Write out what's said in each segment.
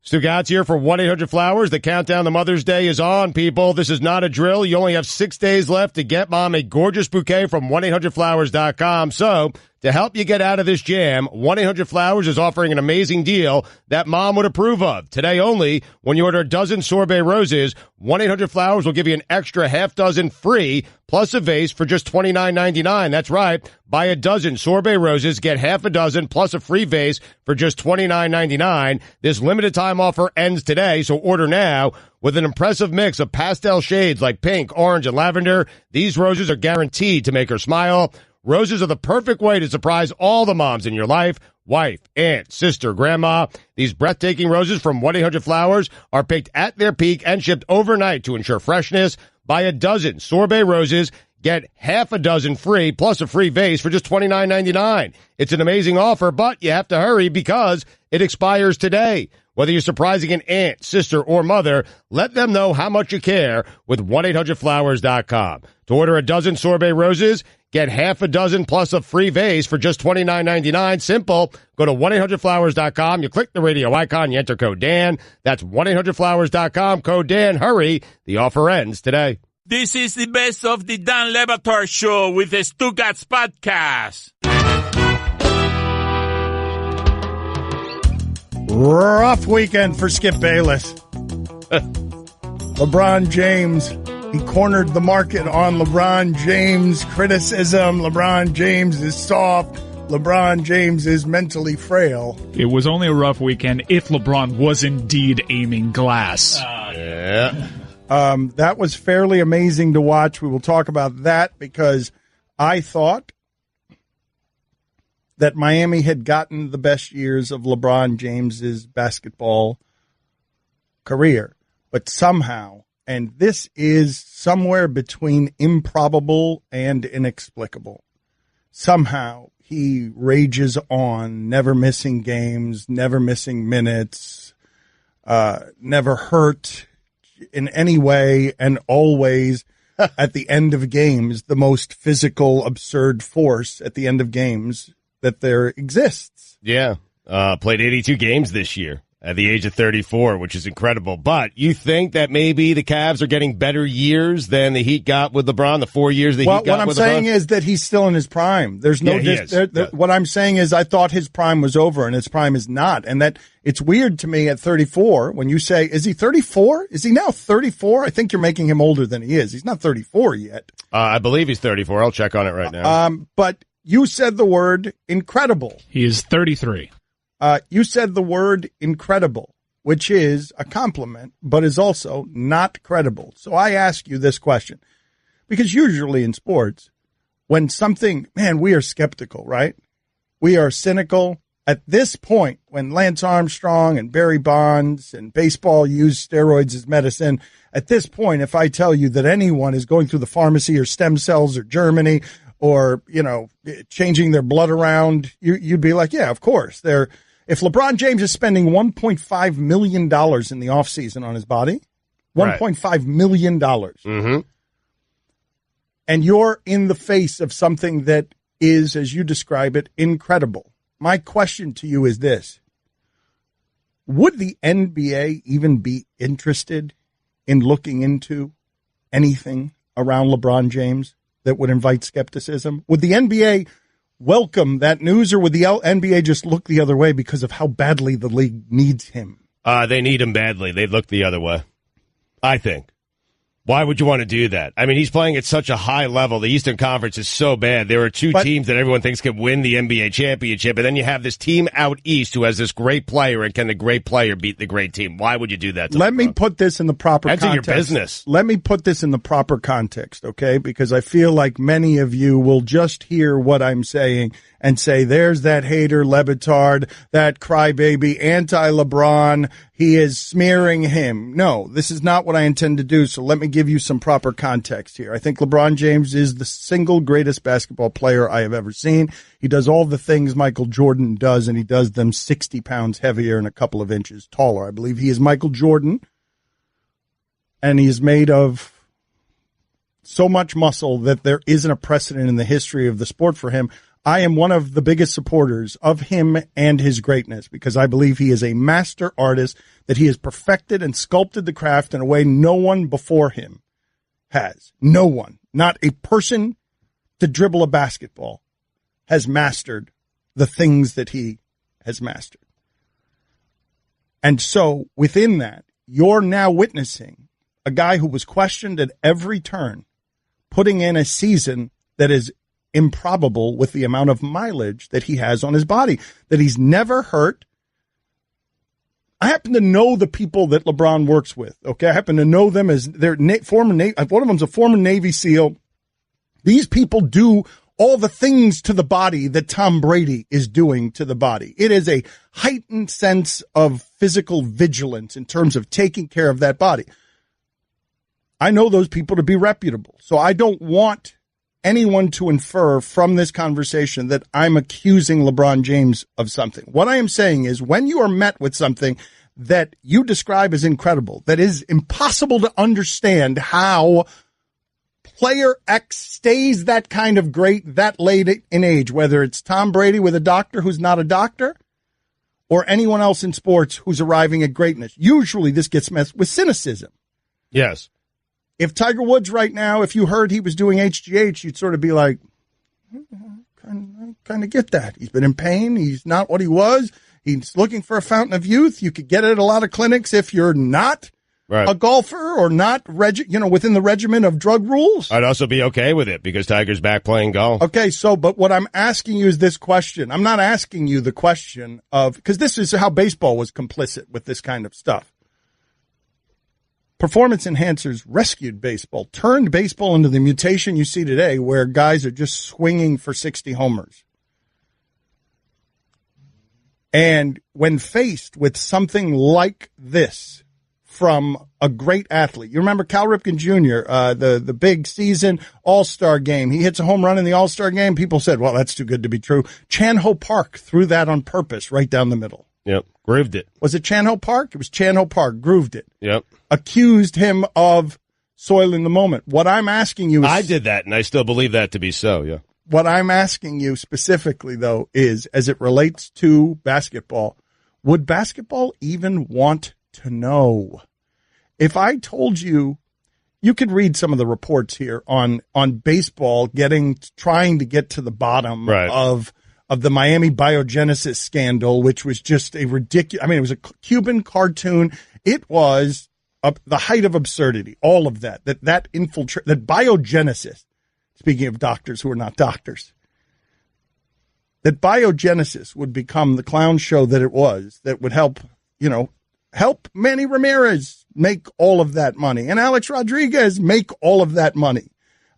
Stugotz here for 1-800-Flowers. The countdown to Mother's Day is on, people. This is not a drill. You only have 6 days left to get Mom a gorgeous bouquet from 1-800-Flowers.com. So, to help you get out of this jam, 1-800-Flowers is offering an amazing deal that Mom would approve of. Today only, when you order a dozen sorbet roses, 1-800-Flowers will give you an extra half dozen free, plus a vase for just $29.99. That's right. Buy a dozen sorbet roses, get half a dozen, plus a free vase for just $29.99. This limited time offer ends today, so order now. With an impressive mix of pastel shades like pink, orange, and lavender, these roses are guaranteed to make her smile. Roses are the perfect way to surprise all the moms in your life. Wife, aunt, sister, grandma. These breathtaking roses from 1-800-Flowers are picked at their peak and shipped overnight to ensure freshness. Buy a dozen sorbet roses, get half a dozen free, plus a free vase for just $29.99. It's an amazing offer, but you have to hurry because it expires today. Whether you're surprising an aunt, sister, or mother, let them know how much you care with 1-800-Flowers.com. To order a dozen sorbet roses, get half a dozen plus a free vase for just $29.99. Simple. Go to 1-800-Flowers.com. You click the radio icon. You enter code Dan. That's 1-800-Flowers.com. Code Dan. Hurry. The offer ends today. This is the best of the Dan Le Batard Show with the Stugotz podcast. Rough weekend for Skip Bayless. LeBron James, he cornered the market on LeBron James criticism. LeBron James is soft. LeBron James is mentally frail. It was only a rough weekend if LeBron was indeed aiming glass. Yeah. That was fairly amazing to watch. We will talk about that because I thought that Miami had gotten the best years of LeBron James's basketball career. But somehow, and this is somewhere between improbable and inexplicable, somehow he rages on, never missing games, never missing minutes, never hurt in any way, and always at the end of games, the most physical, absurd force at the end of games that there exists. Yeah. Played 82 games this year at the age of 34, which is incredible. But you think that maybe the Cavs are getting better years than the Heat got with LeBron, the 4 years the Heat got with LeBron? What I'm saying is that he's still in his prime. There's no. What I'm saying is I thought his prime was over, and his prime is not. And that it's weird to me at 34 when you say, is he 34? Is he now 34? I think you're making him older than he is. He's not 34 yet. I believe he's 34. I'll check on it right now. But you said the word incredible. He is 33. You said the word incredible, which is a compliment, but is also not credible. So I ask you this question, because usually in sports, when something, man, we are skeptical, right? We are cynical. At this point, when Lance Armstrong and Barry Bonds and baseball used steroids as medicine, at this point, if I tell you that anyone is going through the pharmacy or stem cells or Germany or, changing their blood around, you'd be like, yeah, of course. If LeBron James is spending $1.5 million in the offseason on his body, $1.5 million, Mm-hmm. and you're in the face of something that is, as you describe it, incredible. My question to you is this. Would the NBA even be interested in looking into anything around LeBron James that would invite skepticism? Would the NBA welcome that news, or would the NBA just look the other way because of how badly the league needs him? They need him badly. They'd look the other way, I think. Why would you want to do that? I mean, he's playing at such a high level. The Eastern Conference is so bad. There are two teams that everyone thinks could win the NBA championship, and then you have this team out east who has this great player, and can the great player beat the great team? Why would you do that to Let me put this in the proper context. That's your business. Let me put this in the proper context, okay? Because I feel like many of you will just hear what I'm saying and say, there's that hater, Le Batard, that crybaby, anti-LeBron. He is smearing him. No, this is not what I intend to do, so let me give you some proper context here. I think LeBron James is the single greatest basketball player I have ever seen. He does all the things Michael Jordan does, and he does them 60 pounds heavier and a couple of inches taller. I believe he is Michael Jordan, and he is made of so much muscle that there isn't a precedent in the history of the sport for him. I am one of the biggest supporters of him and his greatness because I believe he is a master artist, that he has perfected and sculpted the craft in a way no one before him has. No one, not a person to dribble a basketball has mastered the things that he has mastered. And so within that, you're now witnessing a guy who was questioned at every turn, putting in a season that is improbable with the amount of mileage that he has on his body, that he's never hurt. I happen to know the people that LeBron works with. Okay. I happen to know them as their former Navy. One of them's a former Navy SEAL. These people do all the things to the body that Tom Brady is doing to the body. It is a heightened sense of physical vigilance in terms of taking care of that body. I know those people to be reputable. So I don't want anyone to infer from this conversation that I'm accusing LeBron James of something. What I am saying is when you are met with something that you describe as incredible, that is impossible to understand how player X stays that kind of great that late in age, whether it's Tom Brady with a doctor who's not a doctor or anyone else in sports who's arriving at greatness. Usually this gets messed with cynicism. Yes. If Tiger Woods right now, if you heard he was doing HGH, you'd sort of be like, kind of get that. He's been in pain. He's not what he was. He's looking for a fountain of youth. You could get it at a lot of clinics if you're not a golfer or not, within the regimen of drug rules. I'd also be okay with it because Tiger's back playing golf. Okay, but what I'm asking you is this question. I'm not asking you the question of, because this is how baseball was complicit with this kind of stuff. Performance enhancers rescued baseball, turned baseball into the mutation you see today where guys are just swinging for 60 homers. And when faced with something like this from a great athlete, you remember Cal Ripken Jr., the big season All-Star game. He hits a home run in the All-Star game. People said, well, that's too good to be true. Chan-Ho Park threw that on purpose right down the middle. Yep, grooved it. Was it Chan-Ho Park? It was Chan-Ho Park, grooved it. Yep. Accused him of soiling the moment. What I'm asking you is... I did that, and I still believe that to be so, yeah. What I'm asking you specifically, though, is, as it relates to basketball, would basketball even want to know? If I told you, you could read some of the reports here on baseball trying to get to the bottom of the Miami biogenesis scandal, which was just a ridiculous, it was a Cuban cartoon. It was the height of absurdity, all of that biogenesis, speaking of doctors who are not doctors, that biogenesis would become the clown show that it was, that would help Manny Ramirez make all of that money, and Alex Rodriguez make all of that money,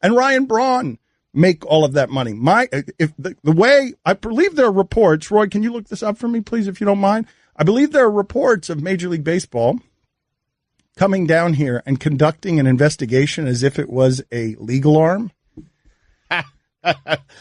and Ryan Braun make all of that money. The way I believe there are reports, Roy, can you look this up for me, please, if you don't mind? I believe there are reports of Major League Baseball coming down here and conducting an investigation as if it was a legal arm.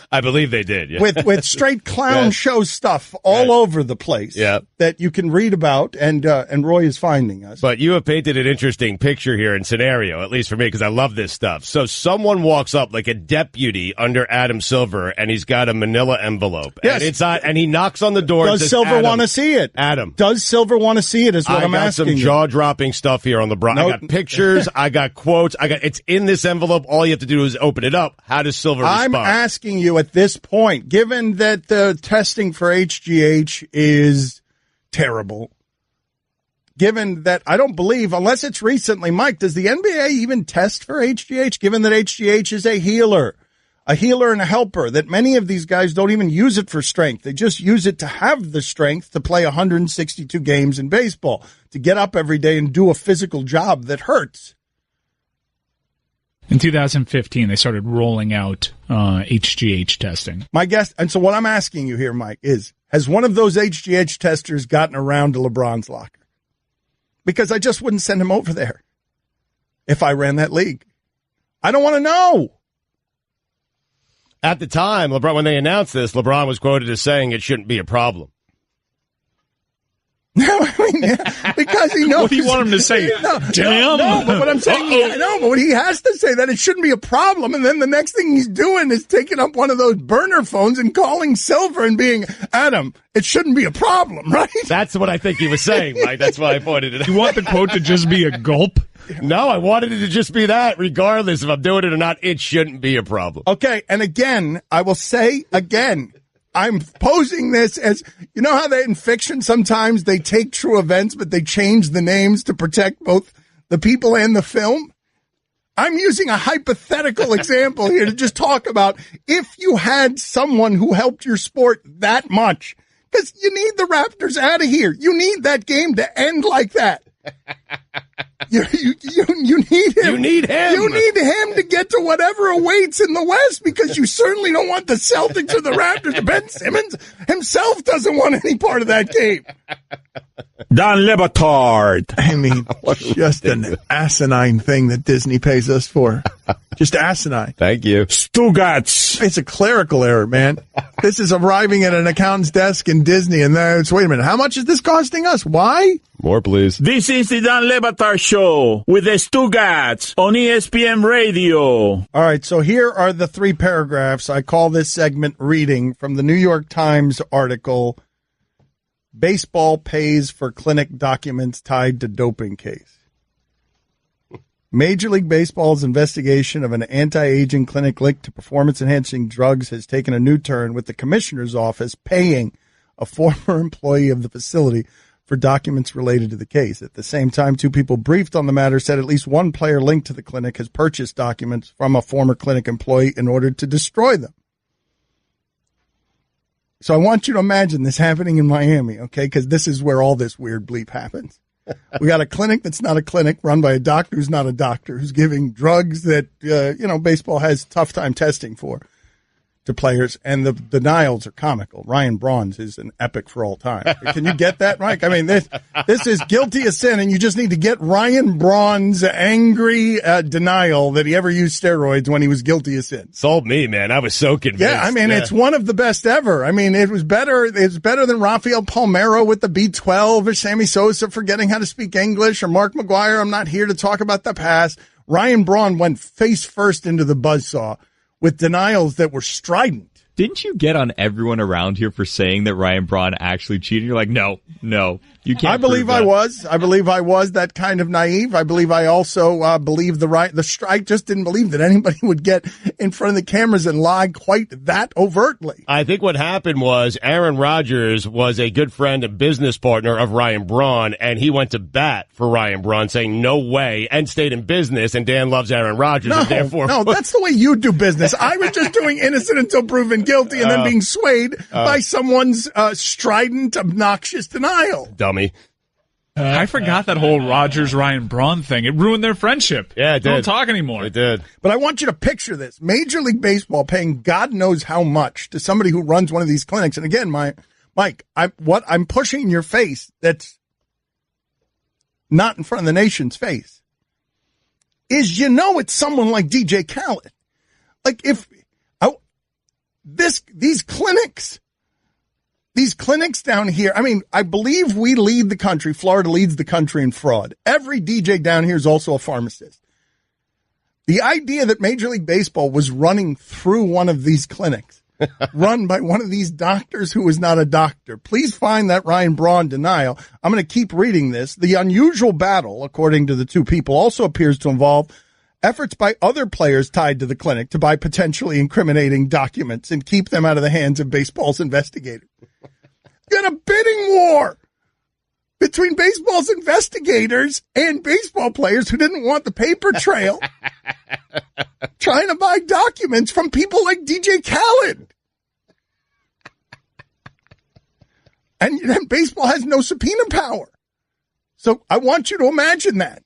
I believe they did, yeah. With straight clown show stuff all over the place that you can read about, and Roy is finding us. But you have painted an interesting picture here and scenario, at least for me, because I love this stuff. So someone walks up like a deputy under Adam Silver, and he's got a manila envelope. Yes. And he knocks on the door. Does Silver want to see it? Adam. Does Silver want to see it is what I'm asking. I got some jaw-dropping stuff here on the I got pictures. I got quotes. It's in this envelope. All you have to do is open it up. How does Silver respond? I'm asking you at this point, given that the testing for HGH is terrible, given that I don't believe, unless it's recently, Mike, does the NBA even test for HGH, given that HGH is a healer and a helper, that many of these guys don't even use it for strength. They just use it to have the strength to play 162 games in baseball, to get up every day and do a physical job that hurts. In 2015, they started rolling out HGH testing. My guess, and so what I'm asking you here, Mike, is, has one of those HGH testers gotten around to LeBron's locker? Because I just wouldn't send him over there if I ran that league. I don't want to know. At the time, LeBron, when they announced this, LeBron was quoted as saying it shouldn't be a problem. No, I mean, yeah, because he knows. What do you want him to say? Damn. No, but what I'm saying, but what he has to say that it shouldn't be a problem. And then the next thing he's doing is taking up one of those burner phones and calling Silver and being, Adam, it shouldn't be a problem, right? That's what I think he was saying, Mike. That's why I pointed it out. You want the quote to just be a gulp? No, I wanted it to just be that. Regardless if I'm doing it or not, it shouldn't be a problem. Okay, and again, I will say again, I'm posing this as, you know how in fiction sometimes they take true events, but they change the names to protect both the people and the film? I'm using a hypothetical example here to just talk about if you had someone who helped your sport that much, because you need the Raptors out of here. You need that game to end like that. You need him. You need him. You need him to get to whatever awaits in the West, because you certainly don't want the Celtics or the Raptors. Ben Simmons himself doesn't want any part of that game. Dan Batard. I mean, just an asinine thing that Disney pays us for. Just asinine. Thank you. Stugotz. It's a clerical error, man. This is arriving at an accountant's desk in Disney, and it's, wait a minute, how much is this costing us? Why? More, please. This is the Dan Batard Show with the Stugotz on ESPN Radio. All right, so here are the 3 paragraphs. I call this segment reading from the New York Times article, Baseball Pays for Clinic Documents Tied to Doping Case. Major League Baseball's investigation of an anti-aging clinic linked to performance-enhancing drugs has taken a new turn, with the commissioner's office paying a former employee of the facility for documents related to the case. At the same time, 2 people briefed on the matter said at least one player linked to the clinic has purchased documents from a former clinic employee in order to destroy them. So I want you to imagine this happening in Miami, okay, because this is where all this weird bleep happens. We got a clinic that's not a clinic, run by a doctor who's not a doctor, who's giving drugs that, baseball has tough time testing for to players, and the denials are comical. Ryan Braun's is an epic for all time. Can you get that, Mike? I mean, this is guilty as sin, and you just need to get Ryan Braun's angry denial that he ever used steroids when he was guilty as sin. Sold me, man. I was so convinced. Yeah, I mean, It's one of the best ever. I mean, it was better. It's better than Rafael Palmeiro with the B12, or Sammy Sosa forgetting how to speak English, or Mark McGwire. I'm not here to talk about the past. Ryan Braun went face first into the buzzsaw with denials that were strident. Didn't you get on everyone around here for saying that Ryan Braun actually cheated? You're like, no, you can't. I believe I was. I believe I was that kind of naive. I believe I also believed I just didn't believe that anybody would get in front of the cameras and lie quite that overtly. I think what happened was Aaron Rodgers was a good friend and business partner of Ryan Braun, and he went to bat for Ryan Braun, saying no way, and stayed in business, and Dan loves Aaron Rodgers, and therefore... No, that's the way you do business. I was just doing innocent until proven guilty, and then being swayed by someone's strident, obnoxious denial. Dummy. I forgot that whole Rodgers-Ryan Braun thing. It ruined their friendship. Yeah, it did. They don't talk anymore. It did. But I want you to picture this. Major League Baseball paying God knows how much to somebody who runs one of these clinics. And again, Mike, what I'm pushing in your face that's not in front of the nation's face is, it's someone like DJ Khaled. Like these clinics down here, I mean, I believe we lead the country. Florida leads the country in fraud. Every DJ down here is also a pharmacist. The idea that Major League Baseball was running through one of these clinics, run by one of these doctors who is not a doctor. Please find that Ryan Braun denial. I'm going to keep reading this. The unusual battle, according to the 2 people, also appears to involve efforts by other players tied to the clinic to buy potentially incriminating documents and keep them out of the hands of baseball's investigators. You got a bidding war between baseball's investigators and baseball players who didn't want the paper trail trying to buy documents from people like DJ Khaled. And baseball has no subpoena power. So I want you to imagine that.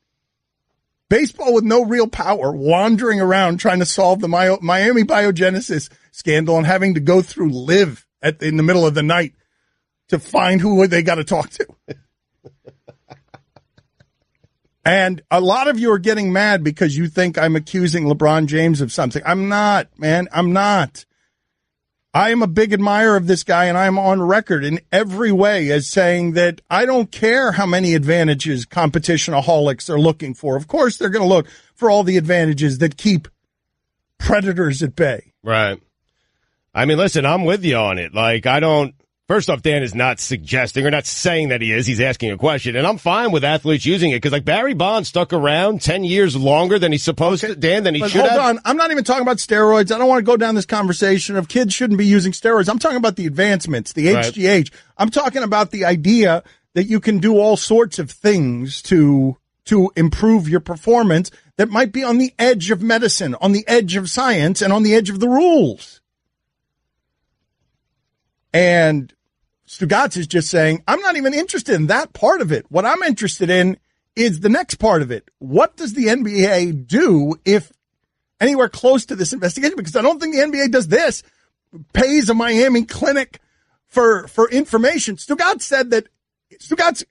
Baseball with no real power, wandering around trying to solve the Miami biogenesis scandal and having to go through Live in the middle of the night to find who they got to talk to. And a lot of you are getting mad because you think I'm accusing LeBron James of something. I'm not, man. I'm not. I am a big admirer of this guy, and I am on record in every way as saying that I don't care how many advantages competitionaholics are looking for. Of course, they're going to look for all the advantages that keep predators at bay. Right. I mean, listen, I'm with you on it. Like, first off, Dan is not suggesting or not saying that he is. He's asking a question. And I'm fine with athletes using it because, like, Barry Bonds stuck around 10 years longer than he's supposed to, Dan, than he should have. Hold on. I'm not even talking about steroids. I don't want to go down this conversation of kids shouldn't be using steroids. I'm talking about the advancements, the HGH. Right. I'm talking about the idea that you can do all sorts of things to improve your performance that might be on the edge of medicine, on the edge of science, and on the edge of the rules. And Stugotz is just saying, I'm not even interested in that part of it. What I'm interested in is the next part of it. What does the NBA do if anywhere close to this investigation? Because I don't think the NBA does this, pays a Miami clinic for information. Stugotz said that Stugotz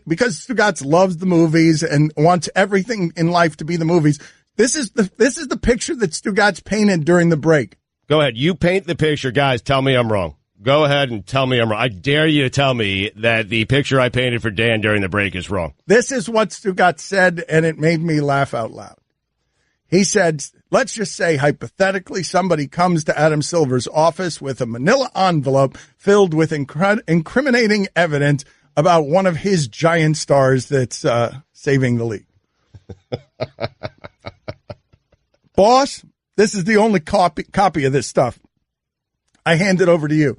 because Stugotz loves the movies and wants everything in life to be the movies. This is the picture that Stugotz painted during the break. Go ahead. You paint the picture. Guys, tell me I'm wrong. Go ahead and tell me I'm wrong. I dare you to tell me that the picture I painted for Dan during the break is wrong. This is what Stugotz said, and it made me laugh out loud. He said, let's just say hypothetically somebody comes to Adam Silver's office with a manila envelope filled with incriminating evidence about one of his giant stars that's saving the league. Boss, this is the only copy of this stuff. I hand it over to you.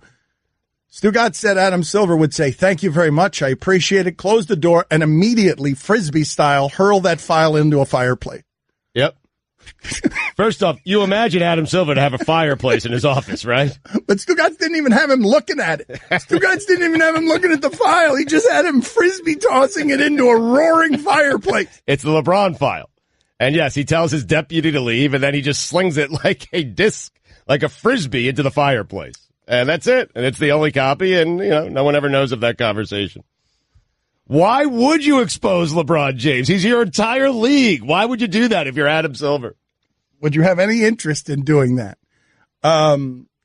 Stugotz said Adam Silver would say, thank you very much. I appreciate it. Close the door and immediately, Frisbee style, hurl that file into a fireplace. Yep. First off, you imagine Adam Silver to have a fireplace in his office, right? But Stugotz didn't even have him looking at it. Stugotz didn't even have him looking at the file. He just had him Frisbee tossing it into a roaring fireplace. It's the LeBron file. And yes, he tells his deputy to leave, and then he just slings it like a disc, like a Frisbee into the fireplace. And that's it. And it's the only copy, and, no one ever knows of that conversation. Why would you expose LeBron James? He's your entire league. Why would you do that if you're Adam Silver? Would you have any interest in doing that?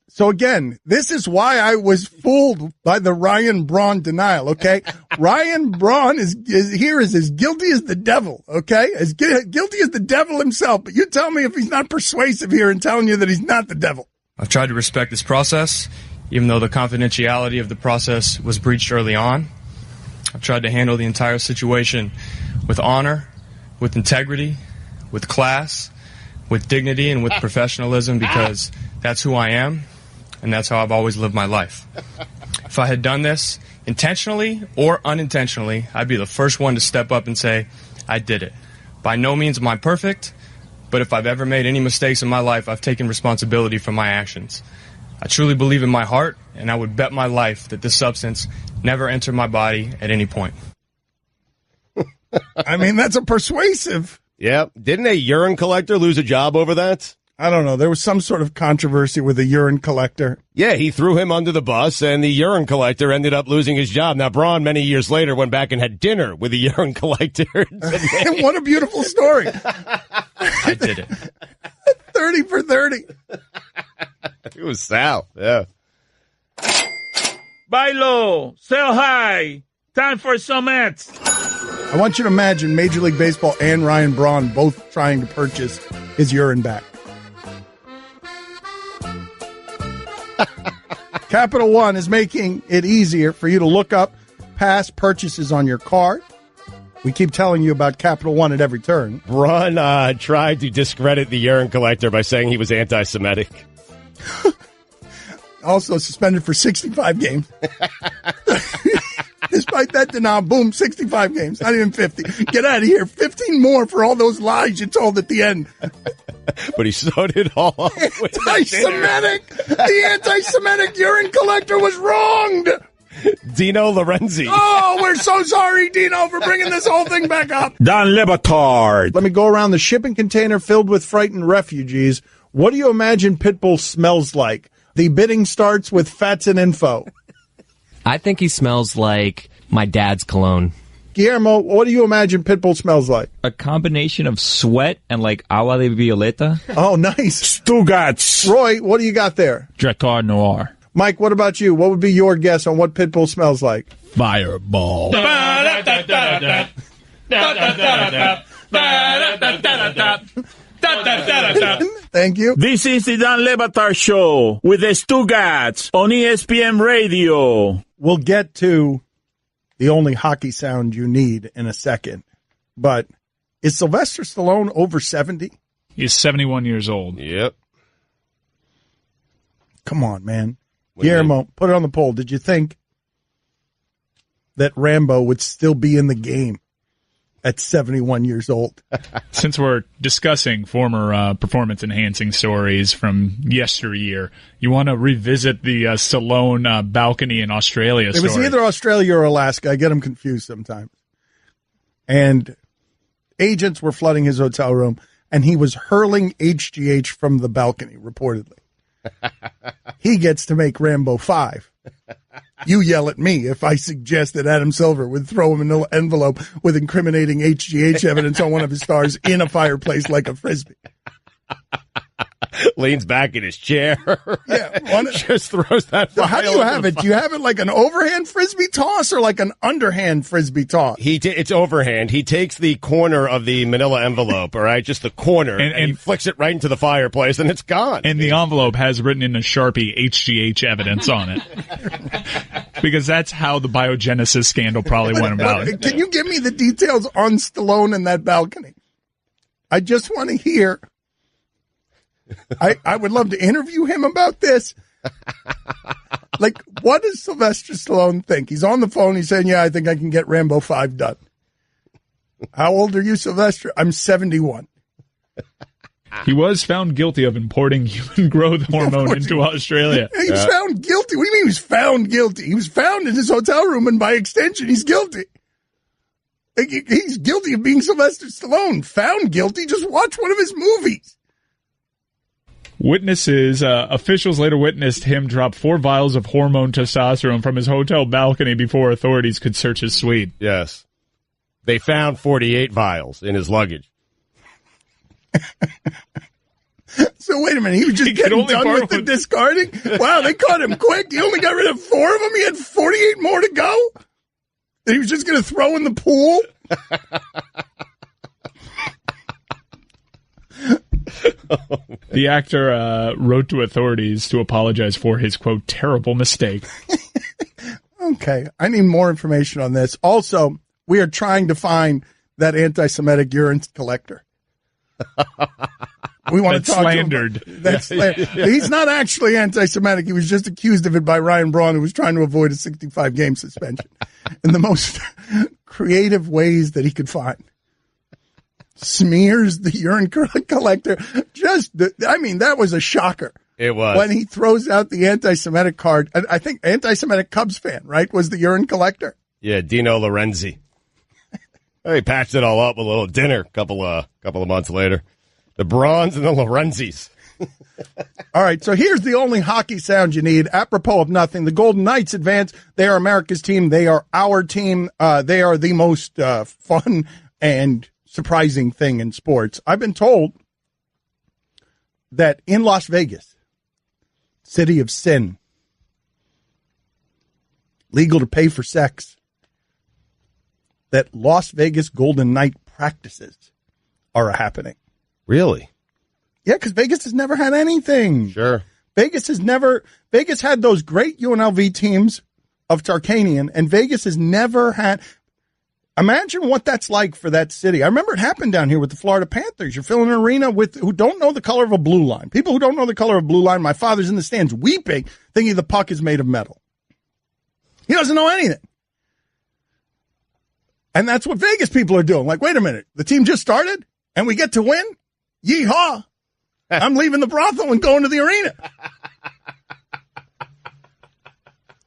So again, this is why I was fooled by the Ryan Braun denial, okay? Ryan Braun is as guilty as the devil, okay? As guilty as the devil himself. But you tell me if he's not persuasive here in telling you that he's not the devil. I've tried to respect this process, even though the confidentiality of the process was breached early on. I've tried to handle the entire situation with honor, with integrity, with class, with dignity, and with professionalism, because that's who I am, and that's how I've always lived my life. If I had done this intentionally or unintentionally, I'd be the first one to step up and say, I did it. By no means am I perfect, but if I've ever made any mistakes in my life, I've taken responsibility for my actions. I truly believe in my heart, and I would bet my life that this substance never entered my body at any point. I mean, that's a persuasive. Yeah. Didn't a urine collector lose a job over that? I don't know. There was some sort of controversy with a urine collector. Yeah, he threw him under the bus, and the urine collector ended up losing his job. Now, Braun, many years later, went back and had dinner with the urine collector. What a beautiful story. I did it. 30 for 30. It was Sal, yeah. Bailo, sell high. Time for some ads. I want you to imagine Major League Baseball and Ryan Braun both trying to purchase his urine back. Capital One is making it easier for you to look up past purchases on your card. We keep telling you about Capital One at every turn. Braun tried to discredit the urine collector by saying he was anti-Semitic. Also suspended for 65 games. Despite that denial, boom, 65 games, not even 50. Get out of here. 15 more for all those lies you told at the end. But he sewed it all up with anti-Semitic. The anti-Semitic urine collector was wronged. Dino Lorenzi. Oh, we're so sorry, Dino, for bringing this whole thing back up. Dan Batard. Let me go around the shipping container filled with frightened refugees. What do you imagine Pitbull smells like? The bidding starts with facts and info. I think he smells like my dad's cologne. Guillermo, what do you imagine Pitbull smells like? A combination of sweat and like agua de violeta. Oh, nice. Stugotz. Roy, what do you got there? Drakkar Noir. Mike, what about you? What would be your guess on what Pitbull smells like? Fireball. Thank you. This is the Dan Le Batard Show with the Stugotz on ESPN Radio. We'll get to the only hockey sound you need in a second. But is Sylvester Stallone over 70? He's 71 years old. Yep. Come on, man. Guillermo, put it on the poll. Did you think that Rambo would still be in the game at 71 years old? Since we're discussing former performance-enhancing stories from yesteryear, you want to revisit the Stallone balcony in Australia story. It was either Australia or Alaska. I get them confused sometimes. And agents were flooding his hotel room, and he was hurling HGH from the balcony, reportedly. He gets to make Rambo 5. You yell at me if I suggest that Adam Silver would throw him an envelope with incriminating HGH evidence on one of his stars in a fireplace like a Frisbee. Leans back in his chair. Yeah. Just throws that So how do you have it? Do you have it like an overhand Frisbee toss or like an underhand Frisbee toss? It's overhand. He takes the corner of the manila envelope, all right, just the corner, and he flicks it right into the fireplace, and it's gone. And the envelope has written in a Sharpie HGH evidence on it. Because that's how the biogenesis scandal probably went about. Can you give me the details on Stallone and that balcony? I just want to hear. I would love to interview him about this. Like, what does Sylvester Stallone think? He's on the phone. He's saying, yeah, I think I can get Rambo 5 done. How old are you, Sylvester? I'm 71. He was found guilty of importing human growth hormone into Australia. He was found guilty. What do you mean he was found guilty? He was found in his hotel room, and by extension, he's guilty. He's guilty of being Sylvester Stallone. Found guilty? Just watch one of his movies. Officials later witnessed him drop 4 vials of hormone testosterone from his hotel balcony before authorities could search his suite. Yes. They found 48 vials in his luggage. So wait a minute, he was just getting done with the discarding? Wow, they caught him quick. He only got rid of 4 of them. He had 48 more to go? And he was just going to throw in the pool? The actor wrote to authorities to apologize for his, quote, terrible mistake. Okay, I need more information on this. Also, we are trying to find that anti-Semitic urine collector. We want to talk slandered. To him. That's slandered. He's not actually anti-Semitic. He was just accused of it by Ryan Braun, who was trying to avoid a 65-game suspension in the most creative ways that he could find. Smears the urine collector. That was a shocker. It was. When he throws out the anti-Semitic card. I think anti-Semitic Cubs fan, right, was the urine collector? Yeah, Dino Lorenzi. He patched it all up with a little dinner a couple of months later. The Bronze and the Lorenzis. All right, so here's the only hockey sound you need. Apropos of nothing, the Golden Knights advance. They are America's team. They are our team. They are the most fun and surprising thing in sports. I've been told that in Las Vegas, city of sin, legal to pay for sex, that Las Vegas Golden Knight practices are happening. Really? Yeah, because Vegas has never had anything. Sure. Vegas had those great UNLV teams of Tarkanian, and Vegas has never had. Imagine what that's like for that city. I remember it happened down here with the Florida Panthers. You're filling an arena who don't know the color of a blue line. People who don't know the color of a blue line, my father's in the stands weeping, thinking the puck is made of metal. He doesn't know anything. And that's what Vegas people are doing. Like, wait a minute, the team just started and we get to win? Yeehaw. I'm leaving the brothel and going to the arena.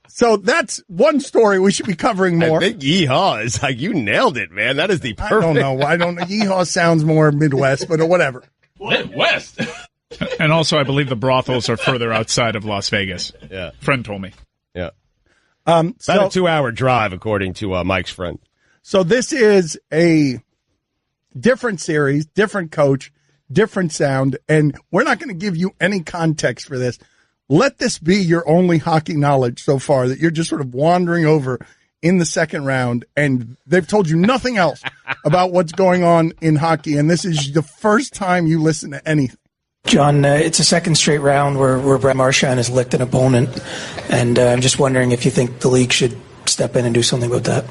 So that's one story we should be covering more. I think yeehaw is like, you nailed it, man. That is the perfect. I don't know. Yeehaw sounds more Midwest, but whatever. Midwest. And also, I believe the brothels are further outside of Las Vegas. Yeah. Friend told me. Yeah. About a 2-hour drive, according to Mike's friend. So this is a different series, different coach, different sound, and we're not going to give you any context for this. Let this be your only hockey knowledge so far, that you're just sort of wandering over in the second round, and they've told you nothing else about what's going on in hockey, and this is the first time you listen to anything. John, it's a second straight round where Brad Marchand has licked an opponent, and I'm just wondering if you think the league should step in and do something about that.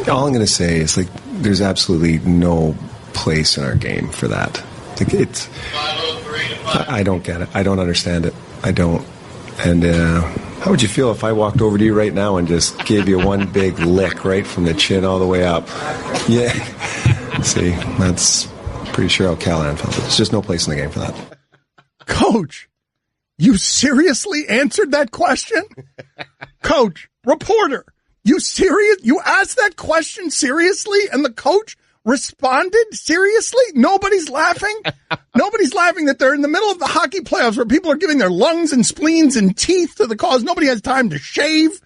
All I'm going to say is, like, there's absolutely no place in our game for that. Like, I don't get it. I don't understand it. I don't. And how would you feel if I walked over to you right now and just gave you one big lick right from the chin all the way up? Yeah. See, that's pretty sure how Callahan felt. There's just no place in the game for that. Coach, you seriously answered that question? Coach, reporter, you serious? You asked that question seriously, and the coach responded seriously? Nobody's laughing? Nobody's laughing that they're in the middle of the hockey playoffs where people are giving their lungs and spleens and teeth to the cause. Nobody has time to shave.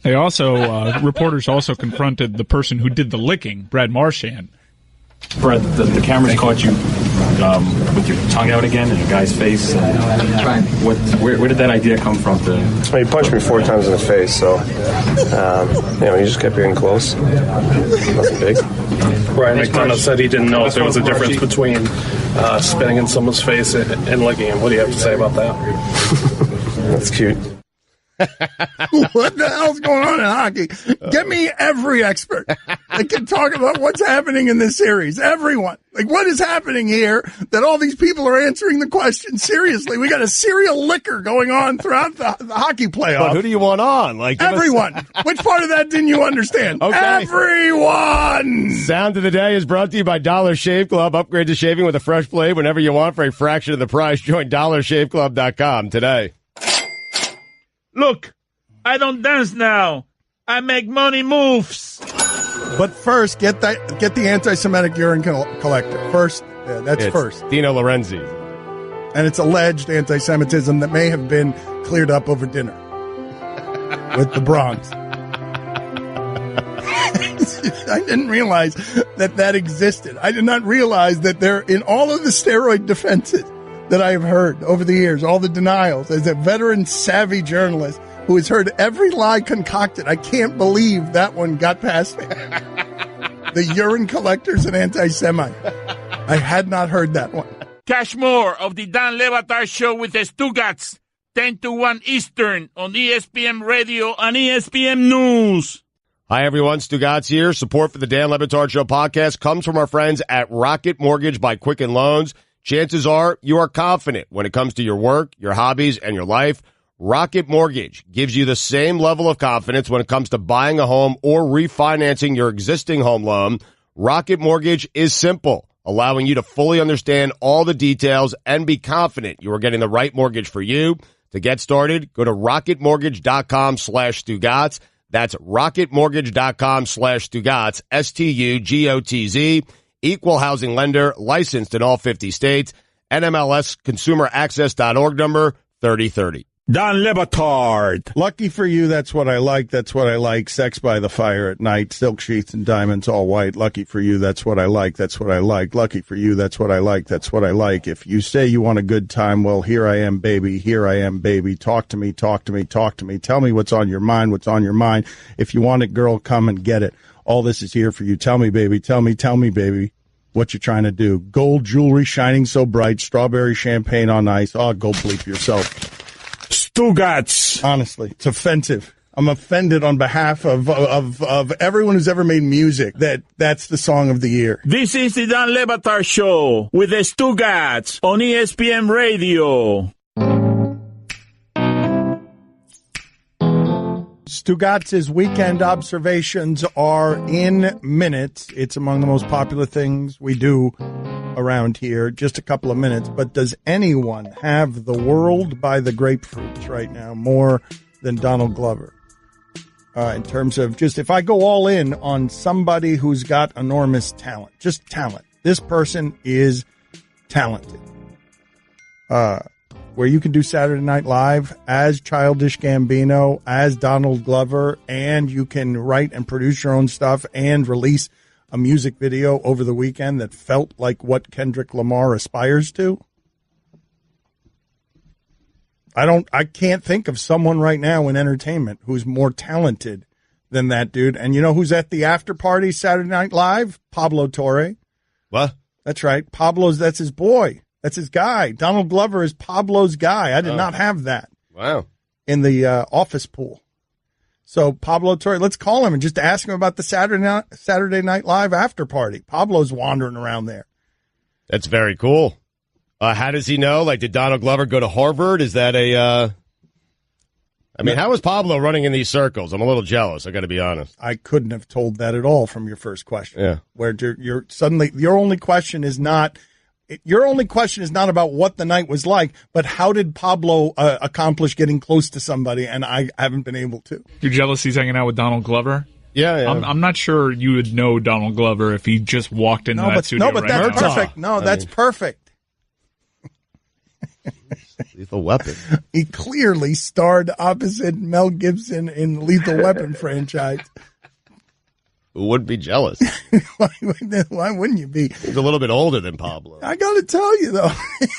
They also, reporters also confronted the person who did the licking, Brad Marchand. Brad, the cameras caught you with your tongue out again in a guy's face. Where did that idea come from? He punched me 4 times in the face, so he just kept getting close. Nothing big. Ryan McDonough said he didn't know if there was a difference between spitting in someone's face and licking him. What do you have to say about that? That's cute. What the hell's going on in hockey? Get me every expert that can talk about what's happening in this series. Everyone. Like, what is happening here that all these people are answering the question seriously? We got a serial liquor going on throughout the hockey playoffs. But who do you want on? Like, everyone. Which part of that didn't you understand? Okay. Everyone. Sound of the day is brought to you by Dollar Shave Club. Upgrade to shaving with a fresh blade whenever you want for a fraction of the price. Join DollarShaveClub.com today. Look, I don't dance now. I make money moves. But first, get the anti-Semitic urine collector. First, that's first. Dino Lorenzi. And it's alleged anti-Semitism that may have been cleared up over dinner with the Bronx. I didn't realize that existed. I did not realize that there, in all of the steroid defenses that I have heard over the years, all the denials, as a veteran savvy journalist who has heard every lie concocted, I can't believe that one got past me. The urine collectors and anti-Semite. I had not heard that one. Catch more of the Dan Le Batard Show with the Stugotz, 10 to 1 Eastern on ESPN Radio and ESPN News. Hi, everyone. Stugotz here. Support for the Dan Le Batard Show podcast comes from our friends at Rocket Mortgage by Quicken Loans. Chances are you are confident when it comes to your work, your hobbies, and your life. Rocket Mortgage gives you the same level of confidence when it comes to buying a home or refinancing your existing home loan. Rocket Mortgage is simple, allowing you to fully understand all the details and be confident you are getting the right mortgage for you. To get started, go to rocketmortgage.com/Stugotz. That's rocketmortgage.com/Stugotz, STUGOTZ. Equal housing lender, licensed in all 50 states. NMLS consumeraccess.org number 3030. Dan Le Batard. Lucky for you, that's what I like. That's what I like. Sex by the fire at night, silk sheets and diamonds all white. Lucky for you, that's what I like. That's what I like. Lucky for you, that's what I like. That's what I like. If you say you want a good time, well, here I am, baby. Here I am, baby. Talk to me, talk to me, talk to me. Tell me what's on your mind, what's on your mind. If you want it, girl, come and get it. All this is here for you. Tell me, baby. Tell me, baby, what you're trying to do. Gold jewelry shining so bright. Strawberry champagne on ice. Oh, go bleep yourself. Stugotz. Honestly, it's offensive. I'm offended on behalf of everyone who's ever made music that's the song of the year. This is the Dan Le Batard Show with the Stugotz on ESPN Radio. Stugotz's weekend observations are in minutes. It's among the most popular things we do around here. Just a couple of minutes. But does anyone have the world by the grapefruits right now more than Donald Glover? In terms of just, if I go all in on somebody who's got enormous talent, just talent. This person is talented. where you can do Saturday Night Live as Childish Gambino, as Donald Glover, and you can write and produce your own stuff and release a music video over the weekend that felt like what Kendrick Lamar aspires to. I can't think of someone right now in entertainment who's more talented than that dude. And you know who's at the after party Saturday Night Live? Pablo Torre. What? That's right. That's his boy. That's his guy. Donald Glover is Pablo's guy. I did not have that. Wow. In the office pool. So Pablo Torre, let's call him and just ask him about the Saturday Night Live after party. Pablo's wandering around there. That's very cool. How does he know? Like, did Donald Glover go to Harvard? Is that how is Pablo running in these circles? I'm a little jealous. I got to be honest. I couldn't have told that at all from your first question. Yeah. Where you're suddenly, your only question is not about what the night was like, but how did Pablo accomplish getting close to somebody, and I haven't been able to. You're jealous he's hanging out with Donald Glover? Yeah. I'm not sure you would know Donald Glover if he just walked into that studio. No, but that's perfect. No, that's perfect. Lethal Weapon. He clearly starred opposite Mel Gibson in Lethal Weapon franchise. Who wouldn't be jealous? Why wouldn't you be? He's a little bit older than Pablo. I got to tell you, though,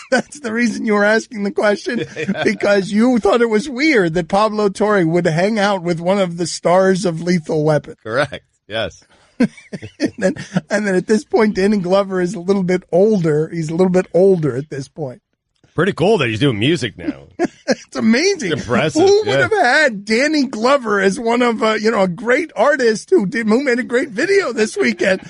that's the reason you were asking the question, because you thought it was weird that Pablo Torre would hang out with one of the stars of Lethal Weapon. Correct. Yes. and then at this point, Danny Glover is a little bit older. He's a little bit older at this point. Pretty cool that he's doing music now. It's amazing. It's impressive. Who would have had Danny Glover as one of a great artist who made a great video this weekend?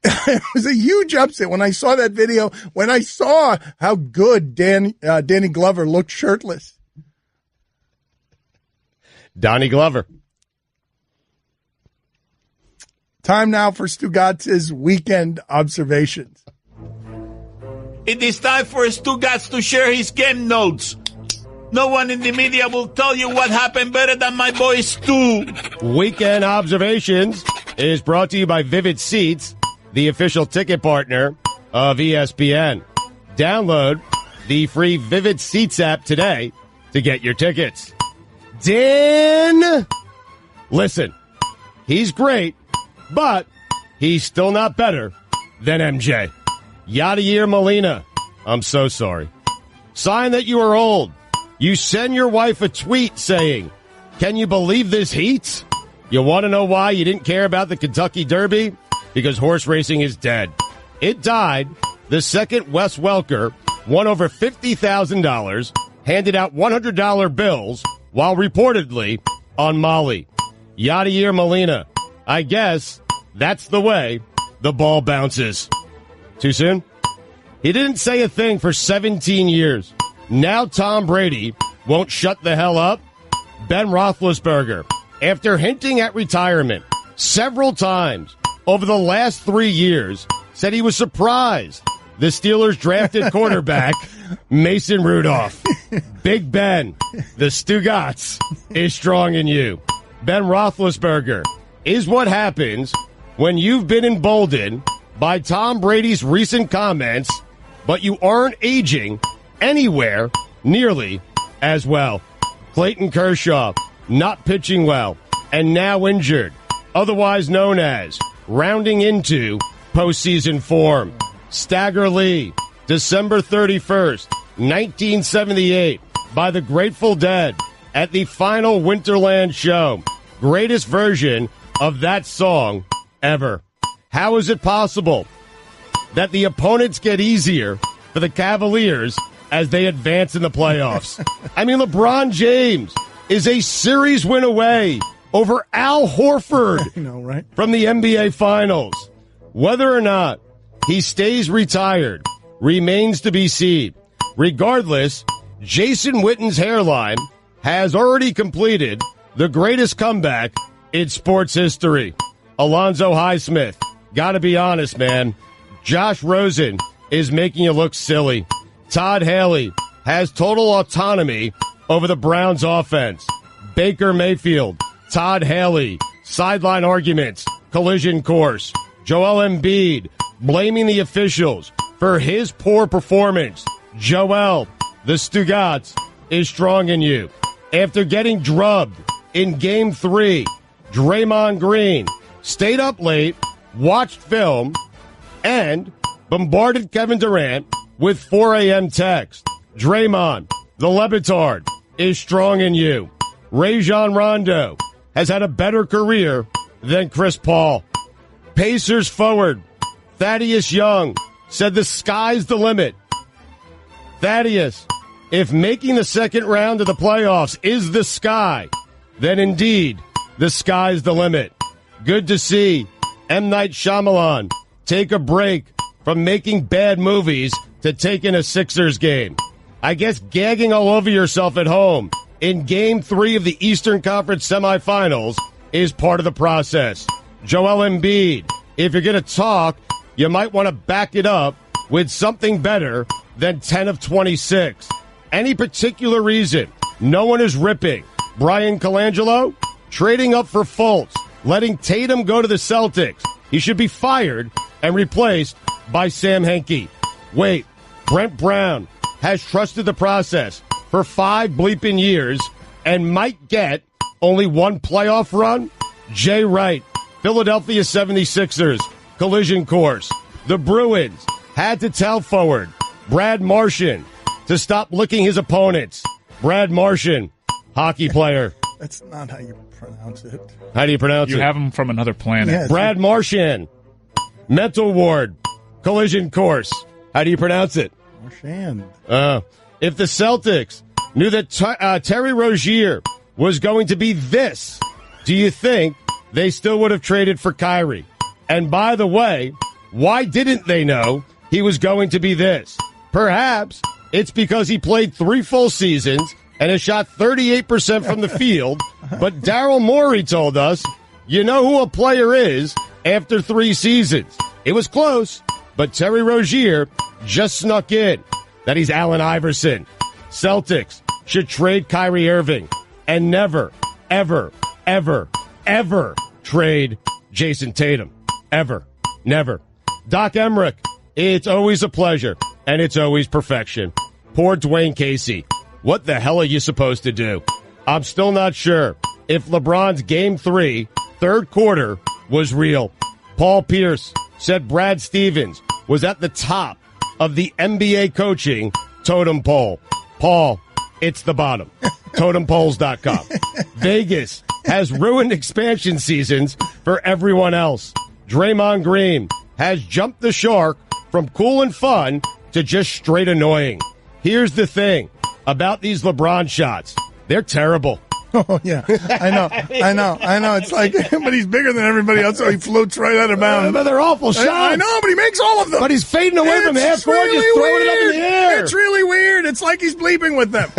It was a huge upset when I saw that video. When I saw how good Danny Glover looked shirtless. Donnie Glover. Time now for Stugotz's weekend observations. It is time for Stugotz to share his game notes. No one in the media will tell you what happened better than my boy Stu. Weekend Observations is brought to you by Vivid Seats, the official ticket partner of ESPN. Download the free Vivid Seats app today to get your tickets. Dan, listen, he's great, but he's still not better than MJ. Yadier Molina, I'm so sorry. Sign that you are old. You send your wife a tweet saying, "Can you believe this heat?" You want to know why you didn't care about the Kentucky Derby? Because horse racing is dead. It died the second Wes Welker won over $50,000, handed out $100 bills while reportedly on Molly. Yadier Molina, I guess that's the way the ball bounces. Too soon? He didn't say a thing for 17 years. Now Tom Brady won't shut the hell up. Ben Roethlisberger, after hinting at retirement several times over the last 3 years, said he was surprised the Steelers drafted quarterback Mason Rudolph. Big Ben, the Stugotz is strong in you. Ben Roethlisberger is what happens when you've been emboldened by Tom Brady's recent comments, but you aren't aging anywhere nearly as well. Clayton Kershaw, not pitching well, and now injured, otherwise known as rounding into postseason form. Stagger Lee, December 31st, 1978, by the Grateful Dead at the final Winterland show. Greatest version of that song ever. How is it possible that the opponents get easier for the Cavaliers as they advance in the playoffs? I mean, LeBron James is a series win away over Al Horford I know, right? from the NBA Finals. Whether or not he stays retired remains to be seen. Regardless, Jason Witten's hairline has already completed the greatest comeback in sports history. Alonzo Highsmith, gotta be honest, man. Josh Rosen is making you look silly. Todd Haley has total autonomy over the Browns offense. Baker Mayfield, Todd Haley, sideline arguments, collision course. Joel Embiid, blaming the officials for his poor performance. Joel, the Stugotz, is strong in you. After getting drubbed in Game 3, Draymond Green stayed up late, watched film, and bombarded Kevin Durant with 4 a.m. text. Draymond, the Batard, is strong in you. Rajon Rondo has had a better career than Chris Paul. Pacers forward Thaddeus Young said the sky's the limit. Thaddeus, if making the second round of the playoffs is the sky, then indeed the sky's the limit. Good to see M. Night Shyamalan take a break from making bad movies to taking a Sixers game. I guess gagging all over yourself at home in Game 3 of the Eastern Conference semifinals is part of the process. Joel Embiid, if you're going to talk, you might want to back it up with something better than 10 of 26. Any particular reason no one is ripping Brian Colangelo? Trading up for Fultz, letting Tatum go to the Celtics. He should be fired and replaced by Sam Hinkie. Wait, Brent Brown has trusted the process for 5 bleeping years and might get only one playoff run? Jay Wright, Philadelphia 76ers, collision course. The Bruins had to tell forward Brad Marchand to stop licking his opponents. Brad Marchand, hockey player. That's not how you pronounce it. How do you pronounce it? You have him from another planet. Yes. Brad Marchand, mental ward, collision course. How do you pronounce it? Marchand. If the Celtics knew that Terry Rozier was going to be this, do you think they still would have traded for Kyrie? And by the way, why didn't they know he was going to be this? Perhaps it's because he played 3 full seasons and has shot 38% from the field, but Daryl Morey told us, you know who a player is after 3 seasons. It was close, but Terry Rozier just snuck in that he's Allen Iverson. Celtics should trade Kyrie Irving and never, ever, ever, ever trade Jason Tatum. Ever. Never. Doc Emmerich, it's always a pleasure, and it's always perfection. Poor Dwayne Casey. What the hell are you supposed to do? I'm still not sure if LeBron's Game 3, third quarter, was real. Paul Pierce said Brad Stevens was at the top of the NBA coaching totem pole. Paul, it's the bottom. Totempolls.com. Vegas has ruined expansion seasons for everyone else. Draymond Green has jumped the shark from cool and fun to just straight annoying. Here's the thing about these LeBron shots. They're terrible. Oh, yeah. I know. It's like, but he's bigger than everybody else, so he floats right out of bounds. But they're awful shots. I know, but he makes all of them. But he's fading away from half court, just throwing it up in the air. It's really weird. It's like he's bleeping with them.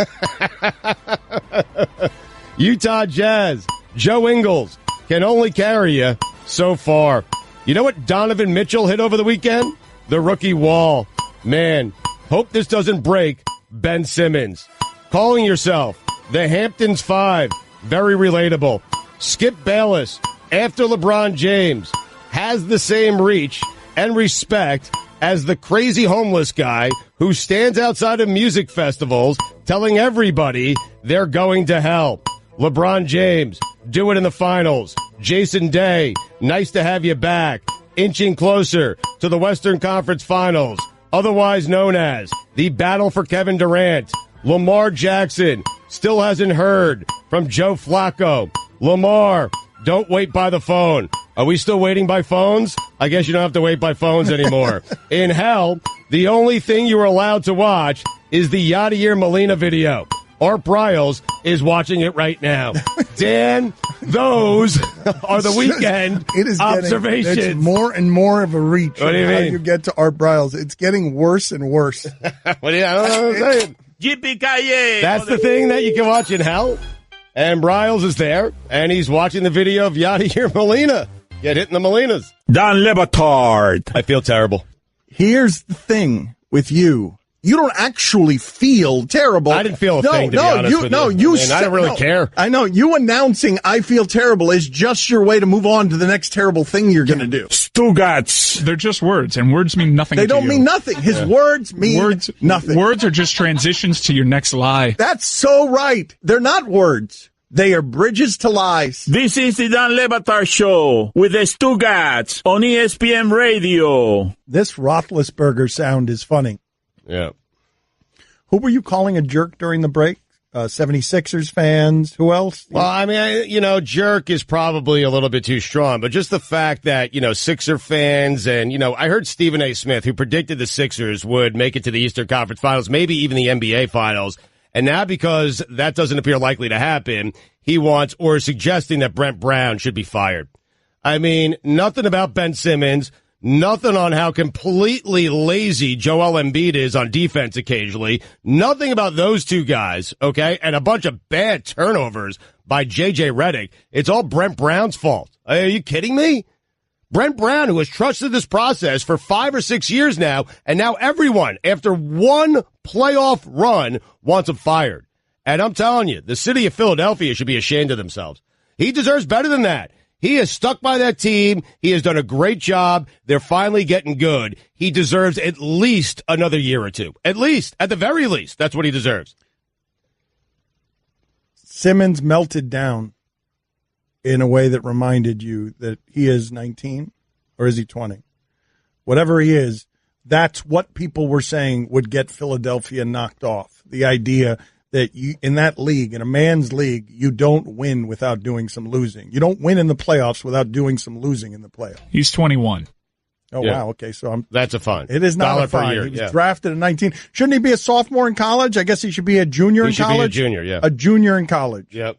Utah Jazz, Joe Ingles can only carry you so far. You know what Donovan Mitchell hit over the weekend? The rookie wall. Man, hope this doesn't break Ben Simmons. Calling yourself the Hamptons 5. Very relatable. Skip Bayless, after LeBron James, has the same reach and respect as the crazy homeless guy who stands outside of music festivals telling everybody they're going to hell. LeBron James, do it in the finals. Jason Day, nice to have you back. Inching closer to the Western Conference Finals, otherwise known as the battle for Kevin Durant. Lamar Jackson still hasn't heard from Joe Flacco. Lamar, don't wait by the phone. Are we still waiting by phones? I guess you don't have to wait by phones anymore. In hell, the only thing you are allowed to watch is the Yadier Molina video. Art Briles is watching it right now. Dan, those are the weekend observations. It's more and more of a reach. What do you mean? You get to Art Briles. It's getting worse and worse. I don't know what I'm saying. Yippee-ki-yay! That's the thing that you can watch in hell. And Briles is there, and he's watching the video of Yadier Molina get hit in the Molinas. Don Le Batard. I feel terrible. Here's the thing with you You don't actually feel terrible. I didn't feel a thing, to be honest with you. I didn't really care. I know. You announcing I feel terrible is just your way to move on to the next terrible thing you're going to do. Stugotz. They're just words, and words mean nothing to you. They don't mean nothing. His words mean nothing. Words are just transitions to your next lie. That's so right. They're not words. They are bridges to lies. This is the Dan Le Batard Show with the Stugotz on ESPN Radio. This Roethlisberger sound is funny. Yeah. Who were you calling a jerk during the break? 76ers fans? Who else? Well, I mean, jerk is probably a little bit too strong, but just the fact that, Sixer fans and, I heard Stephen A. Smith, who predicted the Sixers would make it to the Eastern Conference Finals, maybe even the NBA Finals. And now because that doesn't appear likely to happen, he wants or is suggesting that Brent Brown should be fired. I mean, nothing about Ben Simmons. Nothing on how completely lazy Joel Embiid is on defense occasionally. Nothing about those two guys, okay? And a bunch of bad turnovers by J.J. Redick. It's all Brent Brown's fault. Are you kidding me? Brent Brown, who has trusted this process for 5 or 6 years now, and now everyone, after one playoff run, wants him fired. And I'm telling you, the city of Philadelphia should be ashamed of themselves. He deserves better than that. He is stuck by that team. He has done a great job. They're finally getting good. He deserves at least another year or two. At least. At the very least. That's what he deserves. Simmons melted down in a way that reminded you that he is 19, or is he 20? Whatever he is, that's what people were saying would get Philadelphia knocked off. The idea that you, in that league, in a man's league, you don't win without doing some losing. You don't win in the playoffs without doing some losing in the playoffs. He's 21. Oh, yeah. Wow. Okay, so that's a fine. It is not a fine. He was drafted at 19. Shouldn't he be a sophomore in college? I guess he should be a junior in college. He should be a junior, yeah. A junior in college. Yep.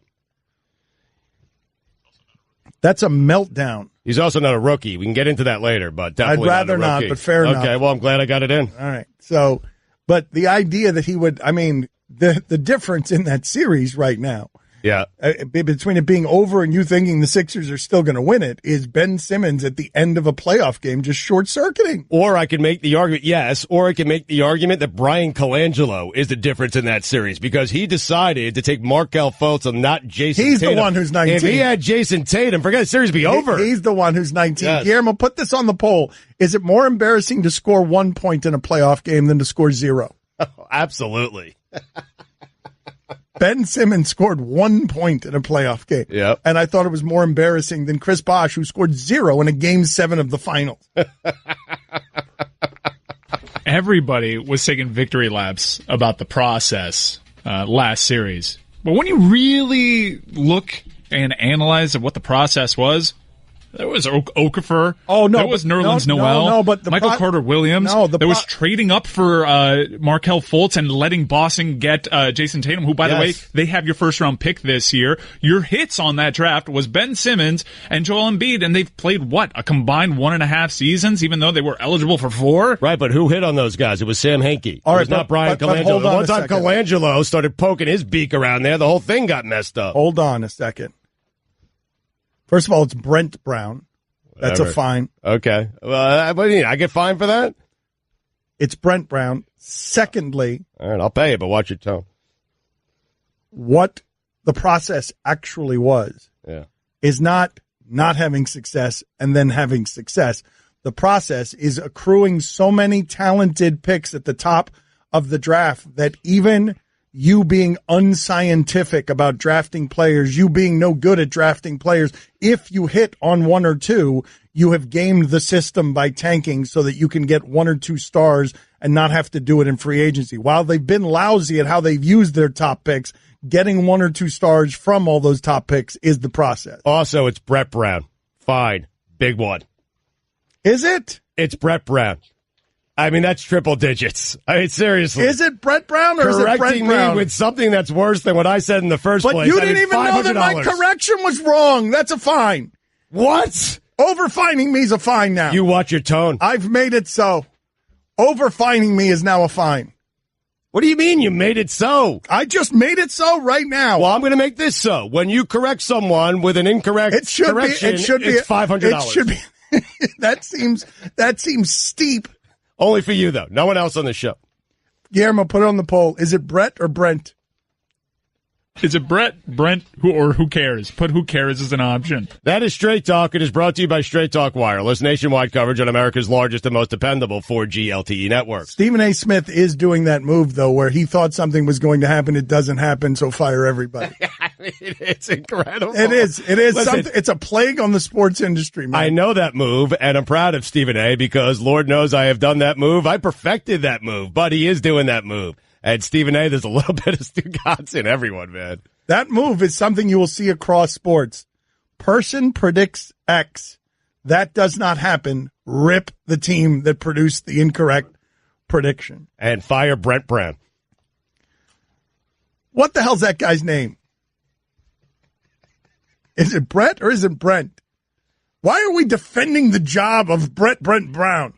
That's a meltdown. He's also not a rookie. We can get into that later, but definitely I'd rather not, but fair enough. Okay, well, I'm glad I got it in. All right. So, but the idea that he would, the difference in that series right now, between it being over and you thinking the Sixers are still going to win it, is Ben Simmons at the end of a playoff game just short-circuiting. Or I can make the argument, that Brian Colangelo is the difference in that series because he decided to take Markelle Fultz and not Jason Tatum. He's the one who's 19. If he had Jason Tatum, forget the series would be over. He's the one who's 19. Yes. Guillermo, put this on the poll. Is it more embarrassing to score 1 point in a playoff game than to score 0? Oh, absolutely. Ben Simmons scored 1 point in a playoff game. Yep. And I thought it was more embarrassing than Chris Bosh, who scored 0 in a Game 7 of the finals. Everybody was taking victory laps about the process last series. But when you really look and analyze what the process was, there was Okafor. Oh, no. There was Nerlens Noel. No, but Michael Carter-Williams. No, there was trading up for Markelle Fultz and letting Boston get Jason Tatum, who, by the way, they have your first-round pick this year. Your hits on that draft was Ben Simmons and Joel Embiid, and they've played, a combined 1.5 seasons, even though they were eligible for 4? Right, but who hit on those guys? It was Sam Hinkie. All right, it was not Brian Colangelo. The one time Colangelo started poking his beak around there, the whole thing got messed up. Hold on a second. First of all, it's Brent Brown. That's a fine. Okay. Well, what do you mean? I get fined for that? It's Brent Brown. Secondly. All right, I'll pay you, but watch your tone. What the process actually was is not having success and then having success. The process is accruing so many talented picks at the top of the draft that even you being unscientific about drafting players, you being no good at drafting players, if you hit on 1 or 2, you have gamed the system by tanking so that you can get 1 or 2 stars and not have to do it in free agency. While they've been lousy at how they've used their top picks, getting 1 or 2 stars from all those top picks is the process. Also, it's Brett Brown. Fine. Big one. Is it? It's Brett Brown. I mean, that's triple digits. I mean, seriously. Is it Brett Brown or is it Brett Brown? Correcting me with something that's worse than what I said in the first place. But you didn't even know that my correction was wrong. That's a fine. What? Over-fining me is a fine now. You watch your tone. I've made it so. Over-fining me is now a fine. What do you mean you made it so? I just made it so right now. Well, I'm going to make this so. When you correct someone with an incorrect correction, it's $500. It should be. That seems steep. Only for you, though. No one else on the show. Guillermo, put it on the poll. Is it Brett or Brent? Is it Brett, Brent, who cares? Put who cares as an option. That is Straight Talk. It is brought to you by Straight Talk Wireless, nationwide coverage on America's largest and most dependable 4G LTE network. Stephen A. Smith is doing that move, though, where he thought something was going to happen. It doesn't happen, so fire everybody. I mean, it's incredible. It is. Listen, it's a plague on the sports industry, man. I know that move, and I'm proud of Stephen A. because Lord knows I have done that move. I perfected that move, but he is doing that move. And Stephen A., there's a little bit of Stugotz in everyone, man. That move is something you will see across sports. Person predicts X. That does not happen. Rip the team that produced the incorrect prediction. And fire Brent Brown. What the hell's that guy's name? Is it Brett or is it Brent? Why are we defending the job of Brent Brown?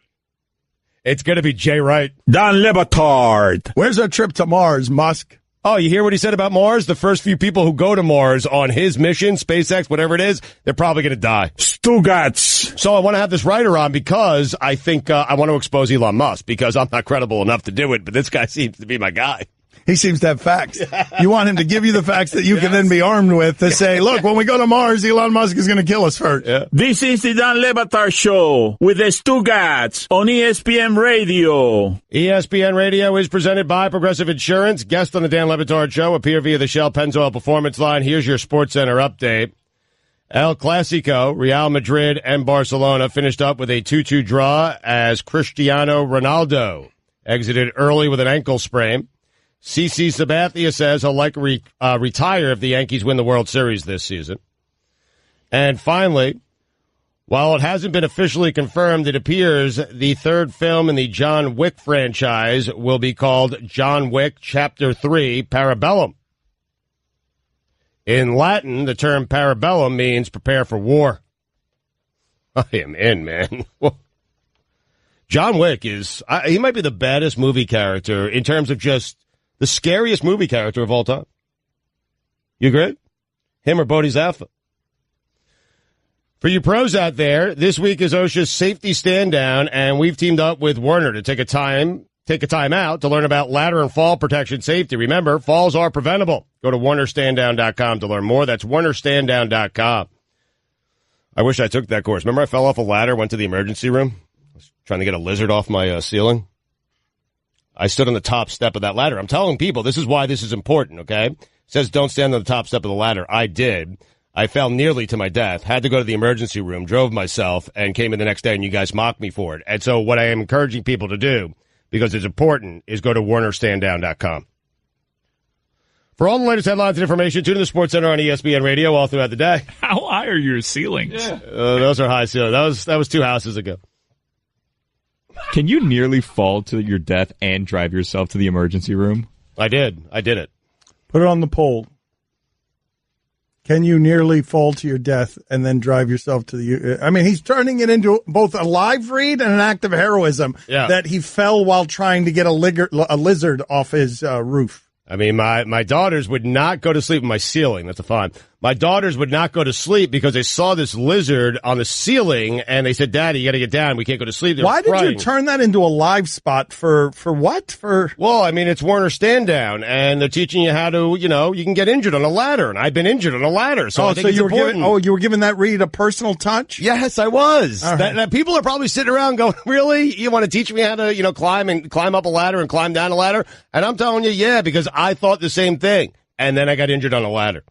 It's going to be Jay Wright. Don Batard. Where's our trip to Mars, Musk? Oh, you hear what he said about Mars? The first few people who go to Mars on his mission, SpaceX, whatever it is, they're probably going to die. Stugotz. So I want to have this writer on because I think I want to expose Elon Musk because I'm not credible enough to do it, but this guy seems to be my guy. He seems to have facts. You want him to give you the facts that you can then be armed with to say, look, when we go to Mars, Elon Musk is going to kill us first. Yeah. This is the Don Batard Show with the Stugotz on ESPN Radio. ESPN Radio is presented by Progressive Insurance. Guest on the Dan Le Batard Show appear via the Shell Pennzoil Performance Line. Here's your SportsCenter update. El Clasico, Real Madrid and Barcelona finished up with a 2-2 draw as Cristiano Ronaldo exited early with an ankle sprain. CC Sabathia says he'll likely retire if the Yankees win the World Series this season. And finally, while it hasn't been officially confirmed, it appears the third film in the John Wick franchise will be called John Wick Chapter 3 Parabellum. In Latin, the term parabellum means prepare for war. I am in, man. John Wick he might be the baddest movie character in terms of just the scariest movie character of all time. You agree? Him or Bodhisattva? For you pros out there, this week is OSHA's safety stand down, and we've teamed up with Werner to take a time out to learn about ladder and fall protection safety. Remember, falls are preventable. Go to WernerStanddown.com to learn more. That's WernerStanddown.com. I wish I took that course. Remember I fell off a ladder, went to the emergency room? I was trying to get a lizard off my ceiling. I stood on the top step of that ladder. I'm telling people this is why this is important, okay? It says don't stand on the top step of the ladder. I did. I fell nearly to my death, had to go to the emergency room, drove myself, and came in the next day, and you guys mocked me for it. And so what I am encouraging people to do, because it's important, is go to WernerStanddown.com. For all the latest headlines and information, tune in the SportsCenter on ESPN Radio all throughout the day. How high are your ceilings? Yeah. Those are high ceilings. That was 2 houses ago. Can you nearly fall to your death and drive yourself to the emergency room? I did it. Put it on the poll. Can you nearly fall to your death and then drive yourself to the... I mean, he's turning it into both a live read and an act of heroism that he fell while trying to get a lizard off his roof. I mean, my daughters would not go to sleep in my ceiling. That's a fine. My daughters would not go to sleep because they saw this lizard on the ceiling, and they said, Daddy, you got to get down. We can't go to sleep. Why did you turn that into a live spot for what? Well, I mean, it's Werner Stand Down, and they're teaching you how to, you can get injured on a ladder, and I've been injured on a ladder, so I think it's important. You were giving that read a personal touch? Yes, I was. Right. That people are probably sitting around going, really? You want to teach me how to, climb up a ladder and climb down a ladder? And I'm telling you, yeah, because I thought the same thing, and then I got injured on a ladder.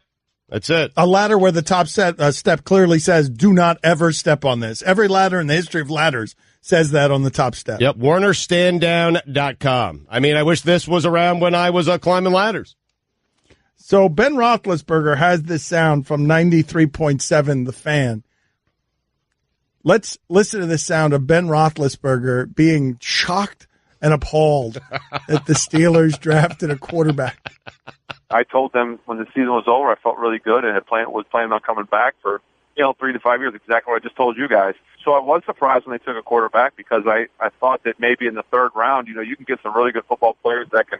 That's it. A ladder where the top step clearly says, do not ever step on this. Every ladder in the history of ladders says that on the top step. Yep, WernerStanddown.com. I mean, I wish this was around when I was climbing ladders. So Ben Roethlisberger has this sound from 93.7 The Fan. Let's listen to this sound of Ben Roethlisberger being shocked and appalled that the Steelers drafted a quarterback. I told them when the season was over, I felt really good and was planning on coming back for 3 to 5 years, exactly what I just told you guys. So I was surprised when they took a quarterback because I thought that maybe in the third round, you can get some really good football players that can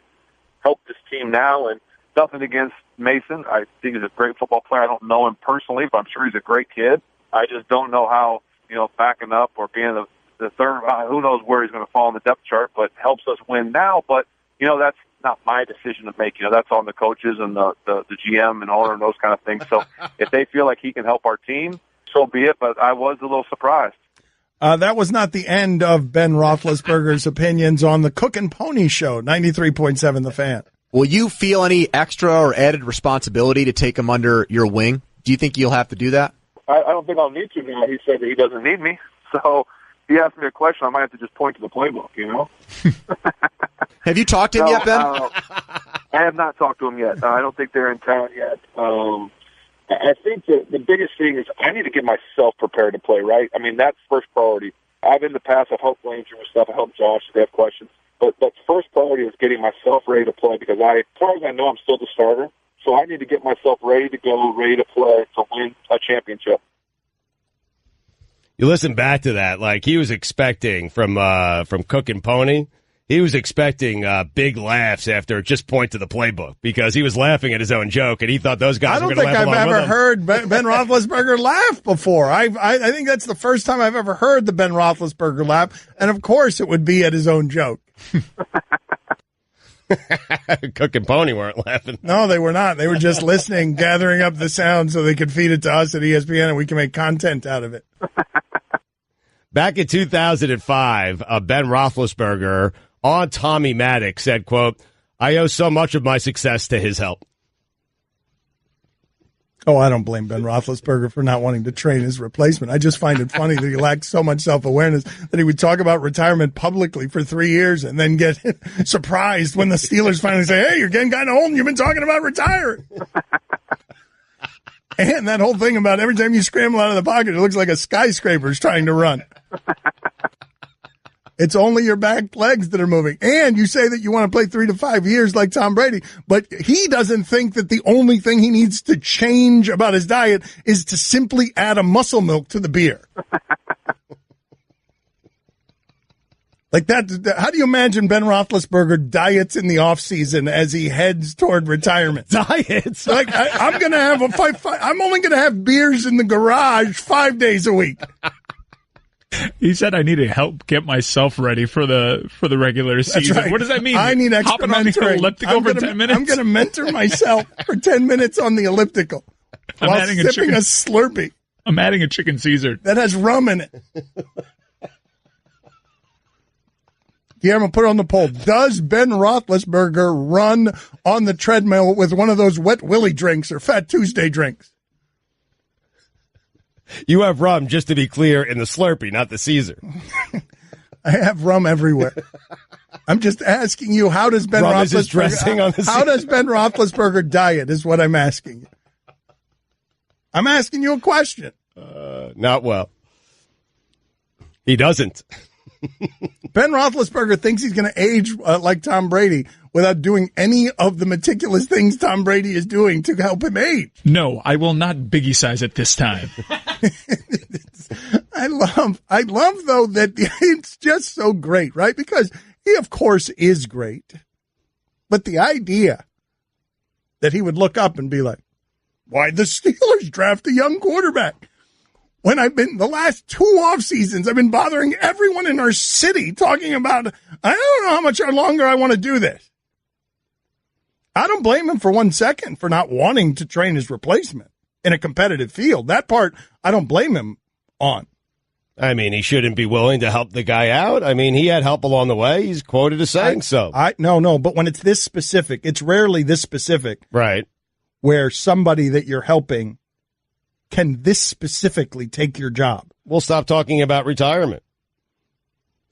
help this team now. And nothing against Mason. I think he's a great football player. I don't know him personally, but I'm sure he's a great kid. I just don't know how, backing up or being the third, who knows where he's going to fall in the depth chart, but helps us win now. But that's not my decision to make. That's on the coaches and the GM and owner and those kind of things. So if they feel like he can help our team, so be it. But I was a little surprised. That was not the end of Ben Roethlisberger's opinions on the Cook and Pony Show, 93.7 The Fan. Will you feel any extra or added responsibility to take him under your wing? Do you think you'll have to do that? I don't think I'll need to now. He said that he doesn't need me. So if he asks me a question, I might have to just point to the playbook, Have you talked to him yet, Ben? I have not talked to him yet. I don't think they're in town yet. I think the biggest thing is I need to get myself prepared to play, right? I mean, that's first priority. In the past, I've helped Ranger and stuff. I helped Josh if they have questions. But that's first priority is getting myself ready to play because as far as I know, I'm still the starter. So I need to get myself ready to go, ready to play, to win a championship. You listen back to that, like he was expecting from Cook and Pony. He was expecting big laughs after just point to the playbook because he was laughing at his own joke and he thought those guys were going to laugh along with him. I don't think I've ever heard Ben Roethlisberger laugh before. I think that's the first time I've ever heard the Ben Roethlisberger laugh, and of course it would be at his own joke. Cook and Pony weren't laughing. No, they were not. They were just listening, gathering up the sound so they could feed it to us at ESPN and we can make content out of it. Back in 2005, Ben Roethlisberger on Tommy Maddox said, quote, "I owe so much of my success to his help." Oh, I don't blame Ben Roethlisberger for not wanting to train his replacement. I just find it funny that he lacked so much self-awareness that he would talk about retirement publicly for 3 years and then get surprised when the Steelers finally say, "Hey, you're getting kind of old and you've been talking about retiring." And that whole thing about every time you scramble out of the pocket, it looks like a skyscraper's trying to run. It's only your back legs that are moving. And you say that you want to play 3 to 5 years like Tom Brady, but he doesn't think that the only thing he needs to change about his diet is to simply add a muscle milk to the beer. Like that, how do you imagine Ben Roethlisberger diets in the offseason as he heads toward retirement? Diets? Like, I'm going to have I'm only going to have beers in the garage 5 days a week. He said, "I need to help get myself ready for the regular season." Right. What does that mean? I need extra Hopping on mentoring. the elliptical for 10 minutes? I'm going to mentor myself for 10 minutes on the elliptical while sipping a Slurpee. I'm adding a chicken Caesar. That has rum in it. Guillermo, put it on the poll. Does Ben Roethlisberger run on the treadmill with one of those Wet Willy drinks or Fat Tuesday drinks? You have rum, just to be clear, in the Slurpee, not the Caesar. I have rum everywhere. I'm just asking you, how does Ben Roethlisberger diet is what I'm asking you. I'm asking you a question. Not well. He doesn't. Ben Roethlisberger thinks he's going to age like Tom Brady without doing any of the meticulous things Tom Brady is doing to help him age. No, I will not biggie size it this time. I love though that it's just so great, right? Because he of course is great. But the idea that he would look up and be like, "Why'd the Steelers draft a young quarterback?" When I've been the last 2 off seasons, I've been bothering everyone in our city talking about, I don't know how much longer I want to do this. I don't blame him for 1 second for not wanting to train his replacement in a competitive field. That part, I don't blame him on. I mean, he shouldn't be willing to help the guy out. I mean, he had help along the way. He's quoted as saying so. No, but when it's this specific, it's rarely this specific. Right. Where somebody that you're helping can this specifically take your job. We'll stop talking about retirement.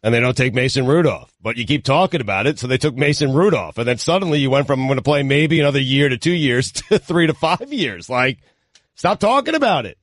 And they don't take Mason Rudolph. But you keep talking about it, so they took Mason Rudolph. And then suddenly you went from I'm going to play maybe another year to 2 years to 3 to 5 years. Like, stop talking about it.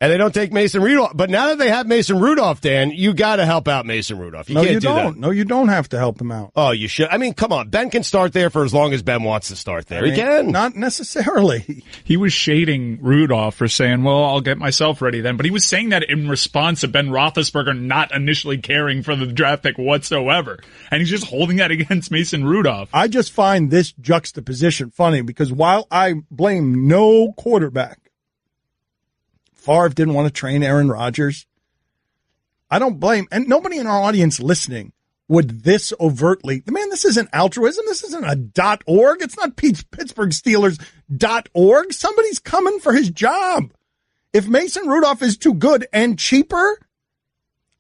And they don't take Mason Rudolph. But now that they have Mason Rudolph, Dan, you got to help out Mason Rudolph. You can't do that. No, you don't have to help him out. Oh, you should. I mean, come on. Ben can start there for as long as Ben wants to start there. He can. Not necessarily. He was shading Rudolph for saying, well, I'll get myself ready then. But he was saying that in response to Ben Roethlisberger not initially caring for the draft pick whatsoever. And he's just holding that against Mason Rudolph. I just find this juxtaposition funny because while I blame no quarterback, Favre didn't want to train Aaron Rodgers. I don't blame, and nobody in our audience listening would this overtly, man, this isn't altruism. This isn't a .org. It's not Pittsburgh Steelers .org. Somebody's coming for his job. If Mason Rudolph is too good and cheaper,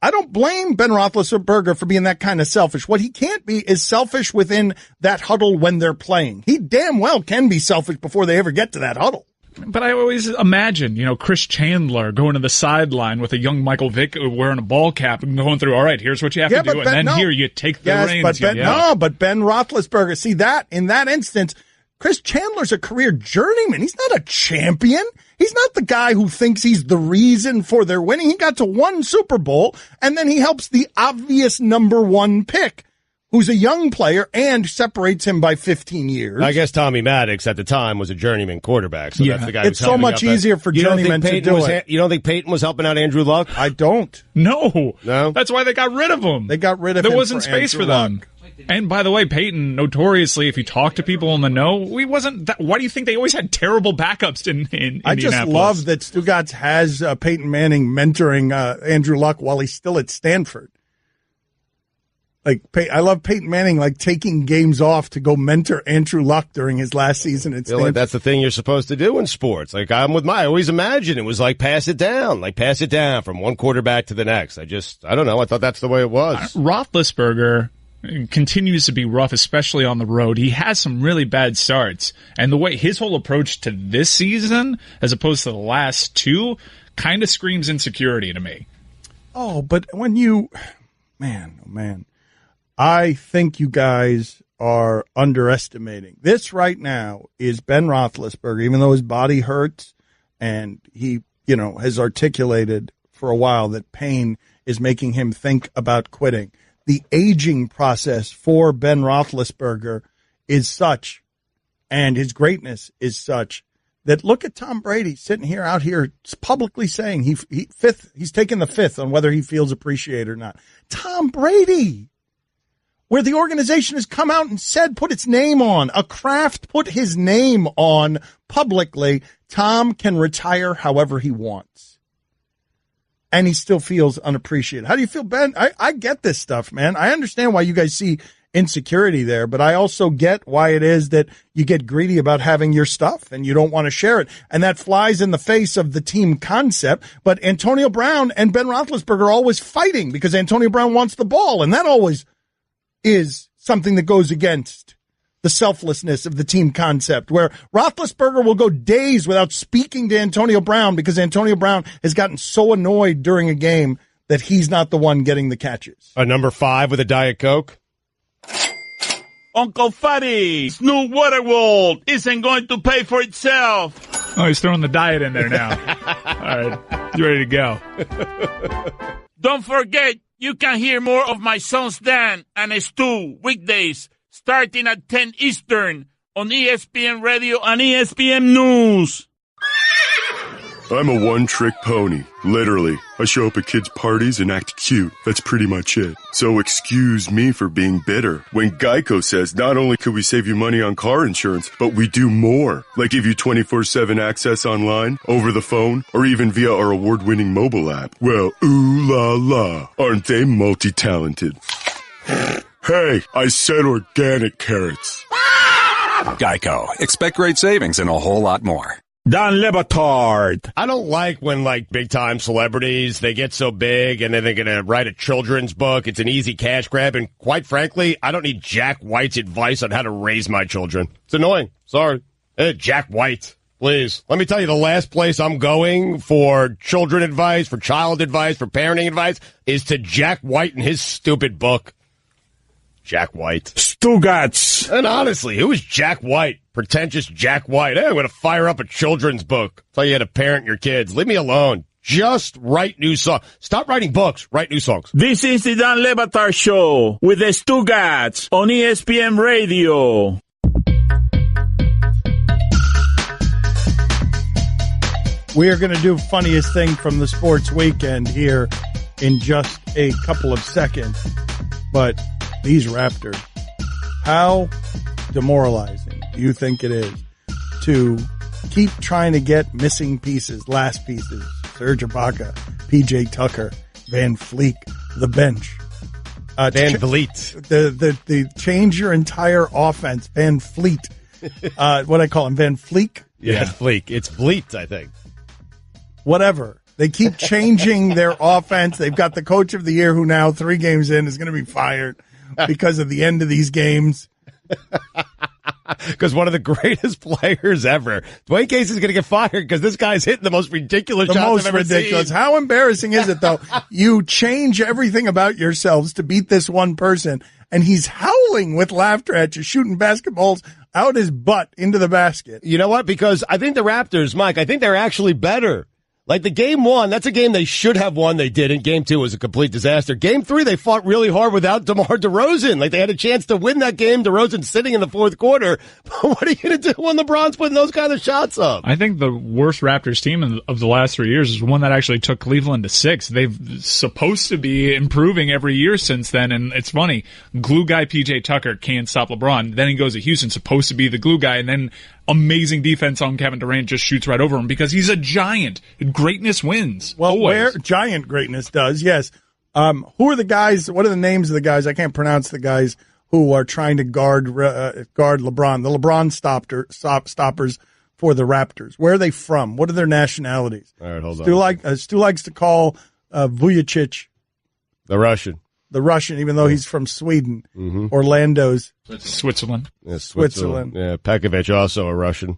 I don't blame Ben Roethlisberger for being that kind of selfish. What he can't be is selfish within that huddle when they're playing. He damn well can be selfish before they ever get to that huddle. But I always imagine, Chris Chandler going to the sideline with a young Michael Vick wearing a ball cap and going through, all right, here's what you have to do. And then here you take the reins. But Ben Roethlisberger, see that, in that instance, Chris Chandler's a career journeyman. He's not a champion. He's not the guy who thinks he's the reason for their winning. He got to one Super Bowl, and then he helps the obvious number one pick, who's a young player and separates him by 15 years. I guess Tommy Maddox at the time was a journeyman quarterback. So that's the guy. It's so much easier for journeymen to do it. You don't think Peyton was helping out Andrew Luck? I don't. No. That's why they got rid of him. They got rid of him. There wasn't space for them. And by the way, Peyton, notoriously, if you talk to people in the know, he wasn't that. Why do you think they always had terrible backups in Indianapolis? I just love that Stugotz has Peyton Manning mentoring Andrew Luck while he's still at Stanford. I love Peyton Manning, taking games off to go mentor Andrew Luck during his last season at Stanford. That's the thing you're supposed to do in sports. I always imagine it was pass it down from one quarterback to the next. I don't know. I thought that's the way it was. Roethlisberger continues to be rough, especially on the road. He has some really bad starts. And the way his whole approach to this season, as opposed to the last two, kind of screams insecurity to me. Oh, but when man, I think you guys are underestimating. This right now is Ben Roethlisberger, even though his body hurts and he, has articulated for a while that pain is making him think about quitting. The aging process for Ben Roethlisberger is such, and his greatness is such, that look at Tom Brady sitting out here publicly saying he's taken the fifth on whether he feels appreciated or not. Tom Brady, where the organization has come out and said, put its name on, a Kraft put his name on publicly, Tom can retire however he wants. And he still feels unappreciated. How do you feel, Ben? I get this stuff, man. I understand why you guys see insecurity there, but I also get why it is that you get greedy about having your stuff and you don't want to share it. And that flies in the face of the team concept. But Antonio Brown and Ben Roethlisberger are always fighting because Antonio Brown wants the ball. And that always is something that goes against the selflessness of the team concept, where Roethlisberger will go days without speaking to Antonio Brown because Antonio Brown has gotten so annoyed during a game that he's not the one getting the catches. A number 5 with a Diet Coke. Uncle Fatty's new water world isn't going to pay for itself. Oh, he's throwing the diet in there now. All right, you ready to go? Don't forget, you can hear more of my sons Dan and Stu weekdays starting at 10 Eastern on ESPN Radio and ESPN News. I'm a one-trick pony. Literally. I show up at kids' parties and act cute. That's pretty much it. So excuse me for being bitter. When Geico says not only could we save you money on car insurance, but we do more. Like give you 24/7 access online, over the phone, or even via our award-winning mobile app. Well, ooh la la. Aren't they multi-talented? Hey, I said organic carrots. Geico. Expect great savings and a whole lot more. Don Batard. I don't like when, big-time celebrities, they get so big and then they're going to write a children's book. It's an easy cash grab, and quite frankly, I don't need Jack White's advice on how to raise my children. It's annoying. Sorry. Hey, Jack White, please. Let me tell you, the last place I'm going for children advice, for child advice, for parenting advice, is to Jack White and his stupid book. Jack White. Stugotz. And honestly, who is Jack White? Pretentious Jack White. Hey, I'm going to fire up a children's book. Tell you how to parent your kids. Leave me alone. Just write new songs. Stop writing books. Write new songs. This is the Dan Le Batard Show with the Stugotz on ESPN Radio. We are going to do funniest thing from the sports weekend here in just a couple of seconds. But these Raptors, how demoralizing do you think it is to keep trying to get missing pieces, last pieces, Serge Ibaka, PJ Tucker, Van Fleek, the bench, Van Vliet. The change your entire offense. Van Fleet. What I call him, Van Fleek? Yeah, it's Fleek. It's Fleet, I think. Whatever. They keep changing their offense. They've got the coach of the year who now 3 games in is going to be fired because of the end of these games. Because one of the greatest players ever, Dwayne Casey's going to get fired because this guy's hitting the most ridiculous shots I've ever seen. How embarrassing is it, though? You change everything about yourselves to beat this one person, and he's howling with laughter at you, shooting basketballs out his butt into the basket. You know what? Because I think the Raptors, Mike, I think they're actually better. Like the game 1, that's a game they should have won. They didn't. Game 2 was a complete disaster. Game 3, they fought really hard without DeMar DeRozan. Like they had a chance to win that game. DeRozan sitting in the fourth quarter. But what are you going to do when LeBron's putting those kind of shots up? I think the worst Raptors team of the last 3 years is one that actually took Cleveland to 6. They've supposed to be improving every year since then. And it's funny. Glue guy PJ Tucker can't stop LeBron. Then he goes to Houston, supposed to be the glue guy. And then amazing defense on Kevin Durant just shoots right over him because he's a giant. Greatness wins. Well, always. Where giant greatness does, yes. Who are the guys? What are the names of the guys? I can't pronounce the guys who are trying to guard LeBron. The LeBron stoppers for the Raptors. Where are they from? What are their nationalities? All right, hold on. Stu likes to call Vujicic the Russian. The Russian, even though he's from Sweden. Mm-hmm. Orlando's Switzerland. Yeah, Switzerland. Yeah, Pekovic also a Russian.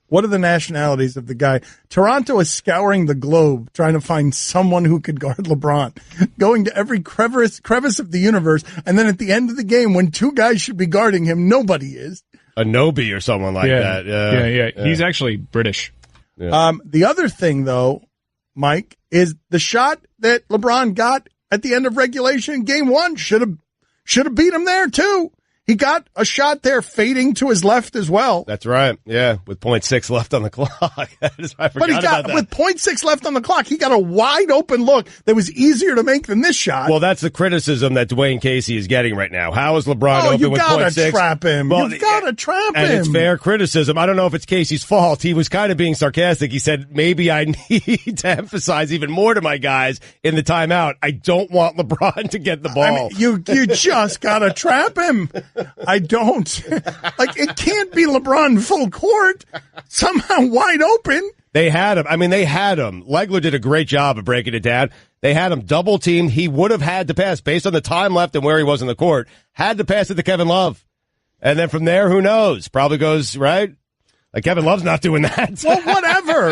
What are the nationalities of the guy? Toronto is scouring the globe trying to find someone who could guard LeBron, going to every crevice of the universe, and then at the end of the game, when 2 guys should be guarding him, nobody is. A Nobi or someone like that. Yeah. He's actually British. Yeah. The other thing, though, Mike, is the shot that LeBron got at the end of regulation in game 1 should have beat him there, too. He got a shot there fading to his left as well. That's right. Yeah, with 0.6 left on the clock. I forgot about that. With 0.6 left on the clock, he got a wide open look that was easier to make than this shot. Well, that's the criticism that Dwayne Casey is getting right now. How is LeBron open with 0.6? You gotta trap him. Well, You've gotta trap him. And it's fair criticism. I don't know if it's Casey's fault. He was kind of being sarcastic. He said, maybe I need to emphasize even more to my guys in the timeout. I don't want LeBron to get the ball. I mean, you just gotta trap him. I don't. Like, it can't be LeBron full court, somehow wide open. They had him. I mean, they had him. Legler did a great job of breaking it down. They had him double teamed. He would have had to pass based on the time left and where he was in the court. Had to pass it to Kevin Love. And then from there, who knows? Probably goes, right? Like Kevin Love's not doing that. Well,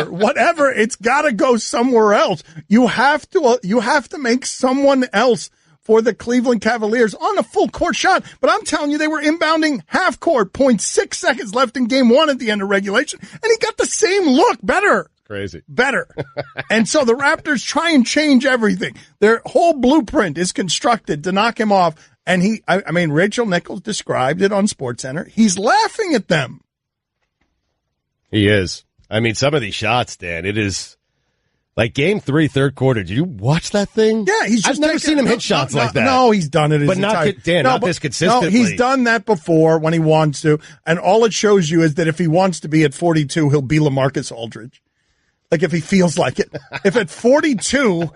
whatever. It's got to go somewhere else. You have to make someone else for the Cleveland Cavaliers on a full court shot. But I'm telling you, they were inbounding half court, 0.6 seconds left in game 1 at the end of regulation, and he got the same look. Better. Crazy. Better. And so the Raptors try and change everything. Their whole blueprint is constructed to knock him off. And I mean, Rachel Nichols described it on SportsCenter. He's laughing at them. He is. I mean, some of these shots, Dan, it is like game 3, third quarter. Did you watch that thing? Yeah, I've never seen him hit shots like that. No, he's done it. But not this consistently. No, he's done that before when he wants to. And all it shows you is that if he wants to be at 42, he'll be LaMarcus Aldridge. Like if he feels like it. If at 42,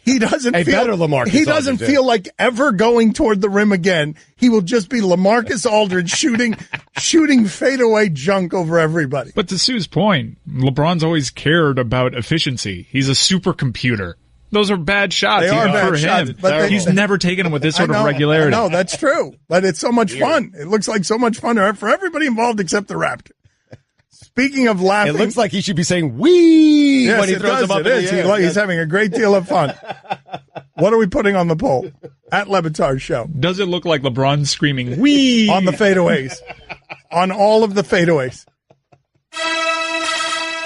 he doesn't feel like ever going toward the rim again, he will just be LaMarcus Aldridge shooting fadeaway junk over everybody. But to Sue's point, LeBron's always cared about efficiency. He's a supercomputer. Those are bad shots. They are bad shots, but he's never taken them with this sort of regularity. No, that's true. But it's so much fun. It looks like so much fun for everybody involved except the Raptors. Speaking of laughing, it looks like he should be saying "wee" yes, when he throws them up in the air. He's having a great deal of fun. What are we putting on the poll? At Batard Show. Does it look like LeBron screaming "wee" on the fadeaways? On all of the fadeaways.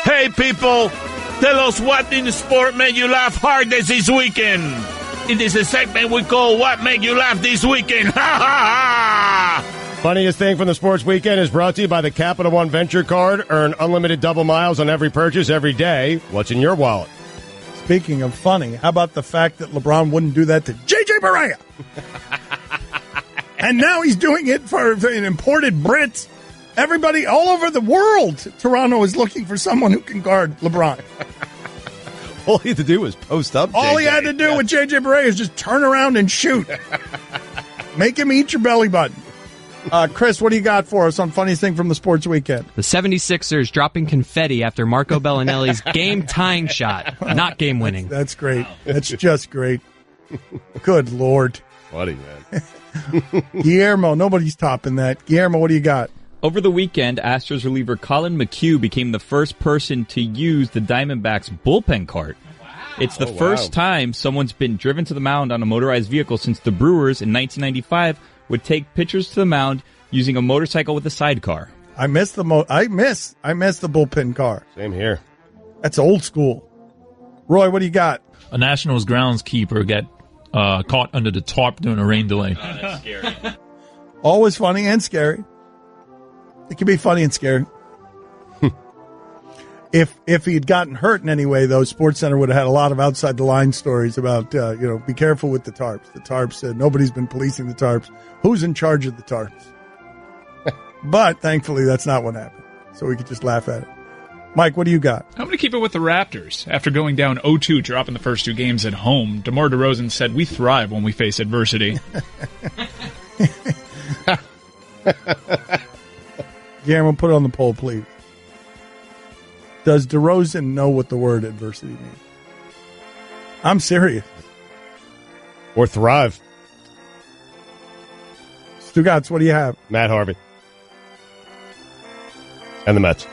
Hey, people, tell us what in the sport made you laugh hardest this weekend. It is a segment we call "What Made You Laugh This Weekend." Ha ha ha! Funniest thing from the sports weekend is brought to you by the Capital One Venture Card. Earn unlimited double miles on every purchase every day. What's in your wallet? Speaking of funny, how about the fact that LeBron wouldn't do that to J.J. Barea? And now he's doing it for an imported Brits. Everybody all over the world, Toronto is looking for someone who can guard LeBron. All he had to do was post up. All JJ. he had to do with J.J. Barea is just turn around and shoot. Make him eat your belly button. Chris, what do you got for us on funniest thing from the sports weekend? The 76ers dropping confetti after Marco Bellinelli's game-tying shot, not game-winning. That's great. That's just great. Good Lord. Funny, man. Guillermo, nobody's topping that. Guillermo, what do you got? Over the weekend, Astros reliever Colin McHugh became the first person to use the Diamondbacks bullpen cart. It's the first time someone's been driven to the mound on a motorized vehicle since the Brewers in 1995 would take pitchers to the mound using a motorcycle with a sidecar. I miss the bullpen car. Same here. That's old school. Roy, what do you got? A Nationals groundskeeper got caught under the tarp during a rain delay. Oh, that's scary. Always funny and scary. It can be funny and scary. If he'd gotten hurt in any way, though, SportsCenter would have had a lot of outside the line stories about, be careful with the tarps. The tarps, nobody's been policing the tarps. Who's in charge of the tarps? But thankfully, that's not what happened. So we could just laugh at it. Mike, what do you got? I'm going to keep it with the Raptors. After going down 0-2, dropping the first two games at home, DeMar DeRozan said, "We thrive when we face adversity." Guillermo, put it on the poll, please. Does DeRozan know what the word adversity means? I'm serious. Or thrive. Stugotz, what do you have? Matt Harvey. And the Mets.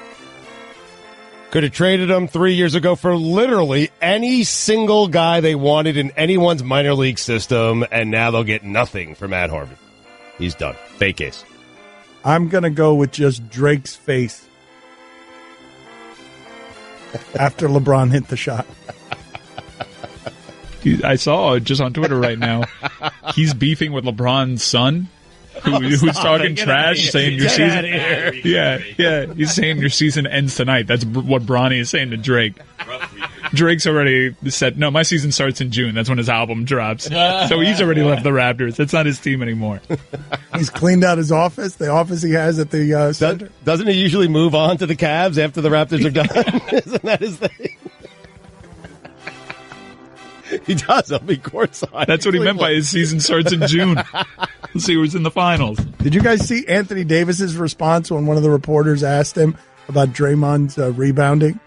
Could have traded him 3 years ago for literally any single guy they wanted in anyone's minor league system, and now they'll get nothing for Matt Harvey. He's done. Fake case. I'm going to go with just Drake's face after LeBron hit the shot. I saw just on Twitter right now, he's beefing with LeBron's son, who's talking trash, saying your season. Yeah, he's saying your season ends tonight. That's what Bronny is saying to Drake. Drake's already said, no, my season starts in June. That's when his album drops. So he's already left the Raptors. That's not his team anymore. He's cleaned out his office, the office he has at the center. Doesn't he usually move on to the Cavs after the Raptors are done? Isn't that his thing? He does. He'll be courtside. That's what he meant by his season starts in June. Let's see who's in the finals. Did you guys see Anthony Davis's response when one of the reporters asked him about Draymond's rebounding?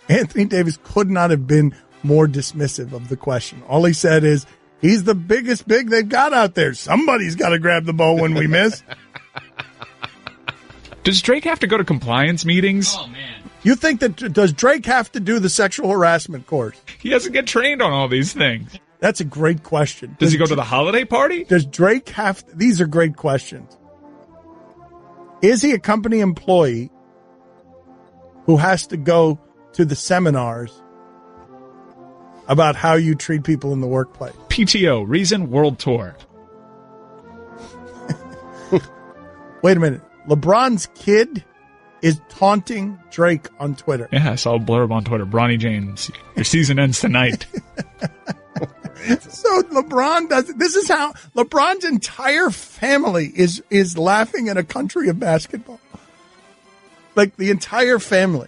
Anthony Davis could not have been more dismissive of the question. All he said is, he's the biggest big they've got out there. Somebody's got to grab the ball when we miss. Does Drake have to go to compliance meetings? Oh, man. You think does Drake have to do the sexual harassment course? He doesn't get trained on all these things. That's a great question. Does he go to the holiday party? Does Drake have to, these are great questions. Is he a company employee who has to go to the seminars about how you treat people in the workplace? PTO, Reason World Tour. Wait a minute. LeBron's kid is taunting Drake on Twitter. Yeah, I saw a blurb on Twitter. Bronny James, your season ends tonight. So LeBron does. This is how LeBron's entire family is laughing at a country of basketball. Like the entire family.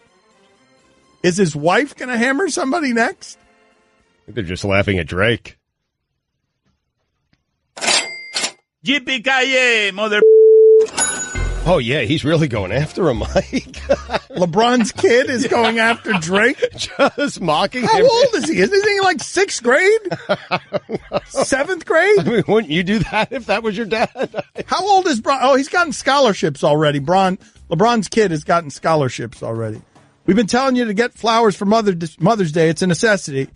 Is his wife going to hammer somebody next? I think they're just laughing at Drake. Yippee-ki-yay, mother... Oh, yeah, he's really going after him, Mike. LeBron's kid is going after Drake? Just mocking him. How old is he? Isn't he like 6th grade? 7th grade? I mean, wouldn't you do that if that was your dad? How old is Bron? Oh, he's gotten scholarships already. LeBron's kid has gotten scholarships already. We've been telling you to get flowers for Mother's Day. It's a necessity.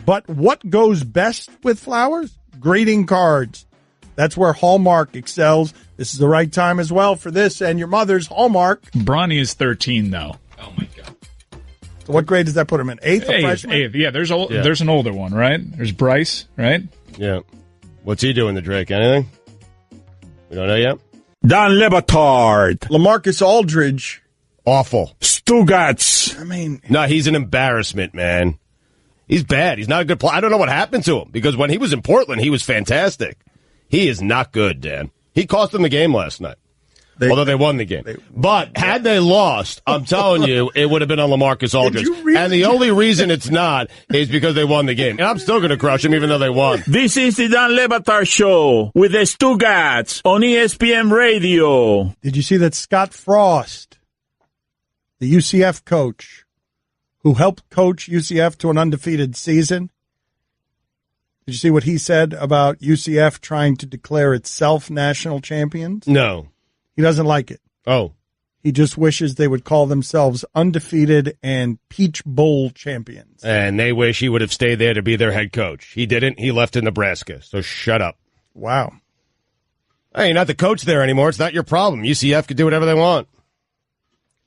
But what goes best with flowers? Greeting cards. That's where Hallmark excels. This is the right time as well for this and your mother's Hallmark. Bronny is 13, though. Oh, my God. So what grade does that put him in? 8th or freshman? 8th. Yeah, there's an older one, right? There's Bryce, right? Yeah. What's he doing to Drake? Anything? We don't know yet? Don Batard. LaMarcus Aldridge. Awful. Stugotz. I mean... No, he's an embarrassment, man. He's bad. He's not a good player. I don't know what happened to him, because when he was in Portland, he was fantastic. He is not good, Dan. He cost them the game last night. Although they won the game. But had they lost, I'm telling you, it would have been on LaMarcus Aldridge. And the only reason it's not is because they won the game. And I'm still going to crush them even though they won. This is the Dan Le Batard Show with the Stugotz on ESPN Radio. Did you see that Scott Frost, the UCF coach, who helped coach UCF to an undefeated season? Did you see what he said about UCF trying to declare itself national champions? No. He doesn't like it. Oh. He just wishes they would call themselves undefeated and Peach Bowl champions. And they wish he would have stayed there to be their head coach. He didn't. He left in Nebraska. So shut up. Wow. Hey, you're not the coach there anymore. It's not your problem. UCF can do whatever they want.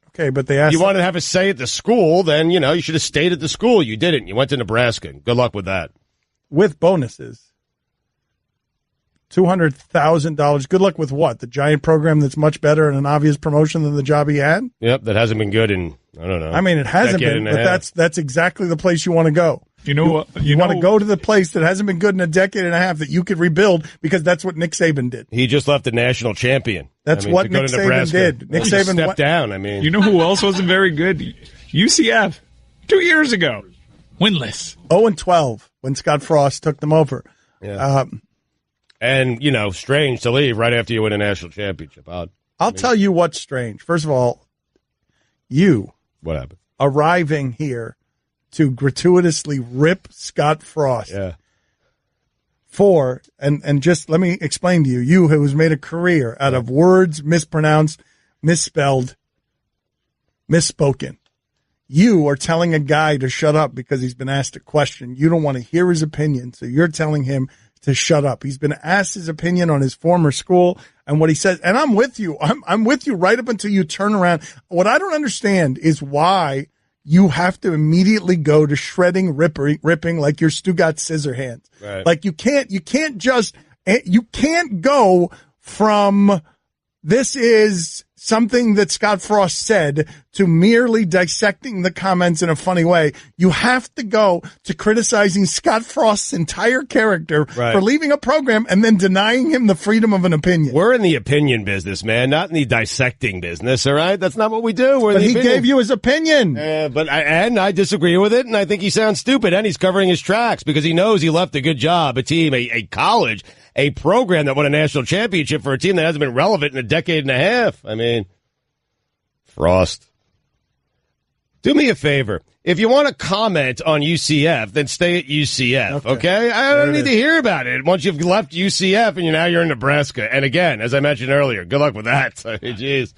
Okay, but they asked... You wanted to have a say at the school, then, you should have stayed at the school. You didn't. You went to Nebraska. Good luck with that. With bonuses. $200,000. Good luck with what? The Giant program that's much better and an obvious promotion than the job he had? Yep, that hasn't been good in, I don't know. I mean, it hasn't been, but that's exactly the place you want to go. You know what? You want to go to the place that hasn't been good in a decade and a half that you could rebuild because that's what Nick Saban did. He just left a national champion. That's what Nick Saban did. Nick Saban stepped down. I mean, you know who else wasn't very good? UCF 2 years ago, winless. 0-12 when Scott Frost took them over. Yeah. And, strange to leave right after you win a national championship. I'll tell you what's strange. First of all, what happened? Arriving here to gratuitously rip Scott Frost. Yeah. And just let me explain to you who has made a career out of words mispronounced, misspelled, misspoken. You are telling a guy to shut up because he's been asked a question. You don't want to hear his opinion, so you're telling him to shut up. He's been asked his opinion on his former school and what he says. And I'm with you. I'm with you right up until you turn around. What I don't understand is why you have to immediately go to shredding, ripping like your Stugotz scissor hands. Right. Like you can't go from this is something that Scott Frost said to merely dissecting the comments in a funny way. You have to go to criticizing Scott Frost's entire character for leaving a program and then denying him the freedom of an opinion. We're in the opinion business, man, not in the dissecting business, all right? That's not what we do. But he gave you his opinion. But I disagree with it, and I think he sounds stupid, and he's covering his tracks because he knows he left a good job, a team, a college, a program that won a national championship for a team that hasn't been relevant in a decade and a half. I mean, Frost. Do me a favor. If you want to comment on UCF, then stay at UCF, okay? I don't need to hear about it once you've left UCF and you're in Nebraska. And again, as I mentioned earlier, good luck with that. Jeez.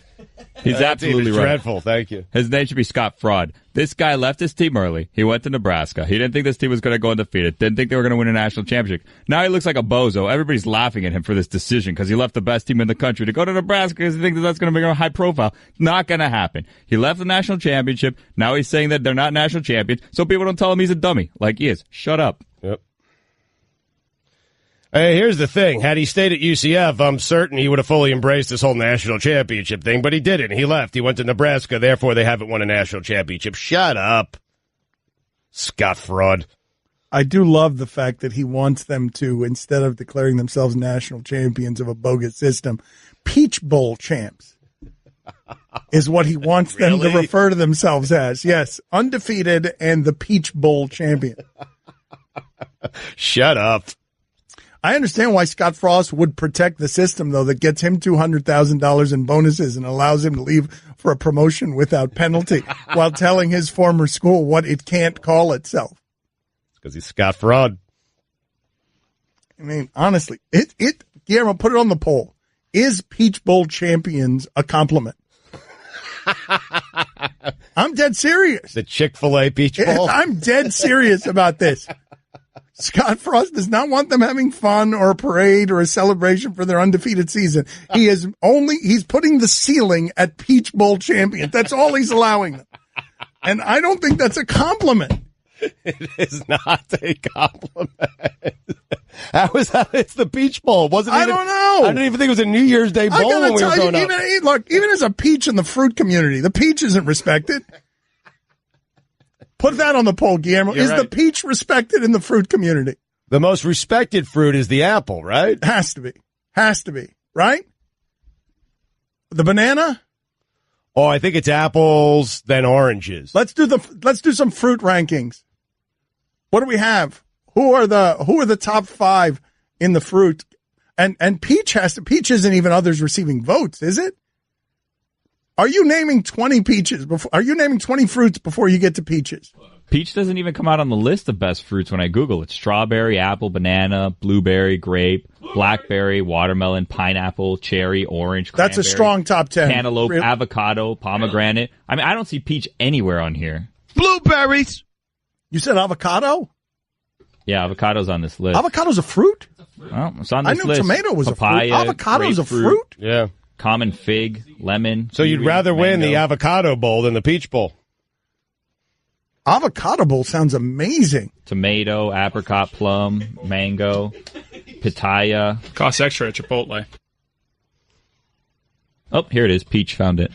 He's absolutely right. Dreadful. Thank you. His name should be Scott Fraud. This guy left his team early. He went to Nebraska. He didn't think this team was going to go undefeated. Didn't think they were going to win a national championship. Now he looks like a bozo. Everybody's laughing at him for this decision because he left the best team in the country to go to Nebraska because he thinks that's going to be a high profile. Not going to happen. He left the national championship. Now he's saying that they're not national champions, so people don't tell him he's a dummy like he is. Shut up. Yep. Hey, here's the thing. Had he stayed at UCF, I'm certain he would have fully embraced this whole national championship thing, but he didn't. He left. He went to Nebraska. Therefore, they haven't won a national championship. Shut up. Scott Fraud. I do love the fact that he wants them to, instead of declaring themselves national champions of a bogus system, Peach Bowl champs is what he wants them to refer to themselves as. Yes, undefeated and the Peach Bowl champion. Shut up. I understand why Scott Frost would protect the system, though, that gets him $200,000 in bonuses and allows him to leave for a promotion without penalty while telling his former school what it can't call itself. Because he's Scott Fraud. I mean, honestly, Guillermo, put it on the poll. Is Peach Bowl champions a compliment? I'm dead serious. The Chick-fil-A Peach Bowl? I'm dead serious about this. Scott Frost does not want them having fun or a parade or a celebration for their undefeated season. He's putting the ceiling at Peach Bowl champions. That's all he's allowing them. And I don't think that's a compliment. It is not a compliment. How is that? It's the Peach Bowl. I don't know. I didn't even think it was a New Year's Day bowl when we were growing up. Look, even as a peach in the fruit community, the peach isn't respected. Put that on the poll, Guillermo. Is the peach respected in the fruit community? The most respected fruit is the apple, right? Has to be. Right? The banana? Oh, I think it's apples, then oranges. Let's do some fruit rankings. What do we have? Who are the top 5 in the fruit? And peach isn't even others receiving votes, is it? Are you naming 20 peaches are you naming 20 fruits before you get to peaches? Peach doesn't even come out on the list of best fruits when I Google it. Strawberry, apple, banana, blueberry, grape, blackberry, watermelon, pineapple, cherry, orange, That's a strong top 10. Cantaloupe, avocado, pomegranate. I mean, I don't see peach anywhere on here. Blueberries. You said avocado? Yeah, avocado's on this list. Avocado's a fruit? Well, it's on this I knew list. tomato was Papaya, a fruit. Avocado's a grapefruit, fruit? Yeah. Common fig, lemon. So you'd rather win the avocado bowl than the peach bowl? Avocado bowl sounds amazing. Tomato, apricot, plum, mango, pitaya. Costs extra at Chipotle. Oh, here it is. Peach found it.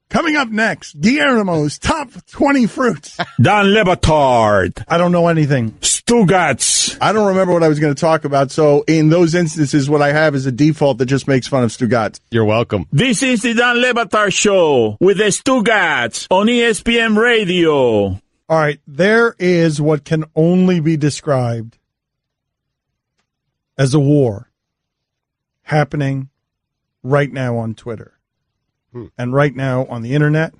Coming up next, Guillermo's top 20 fruits. Dan Le Batard. I don't know anything. Stugotz. I don't remember what I was going to talk about, so in those instances, what I have is a default that just makes fun of Stugotz. You're welcome. This is the Dan Le Batard Show with the Stugotz on ESPN Radio. All right, there is what can only be described as a war happening right now on Twitter. And right now on the internet.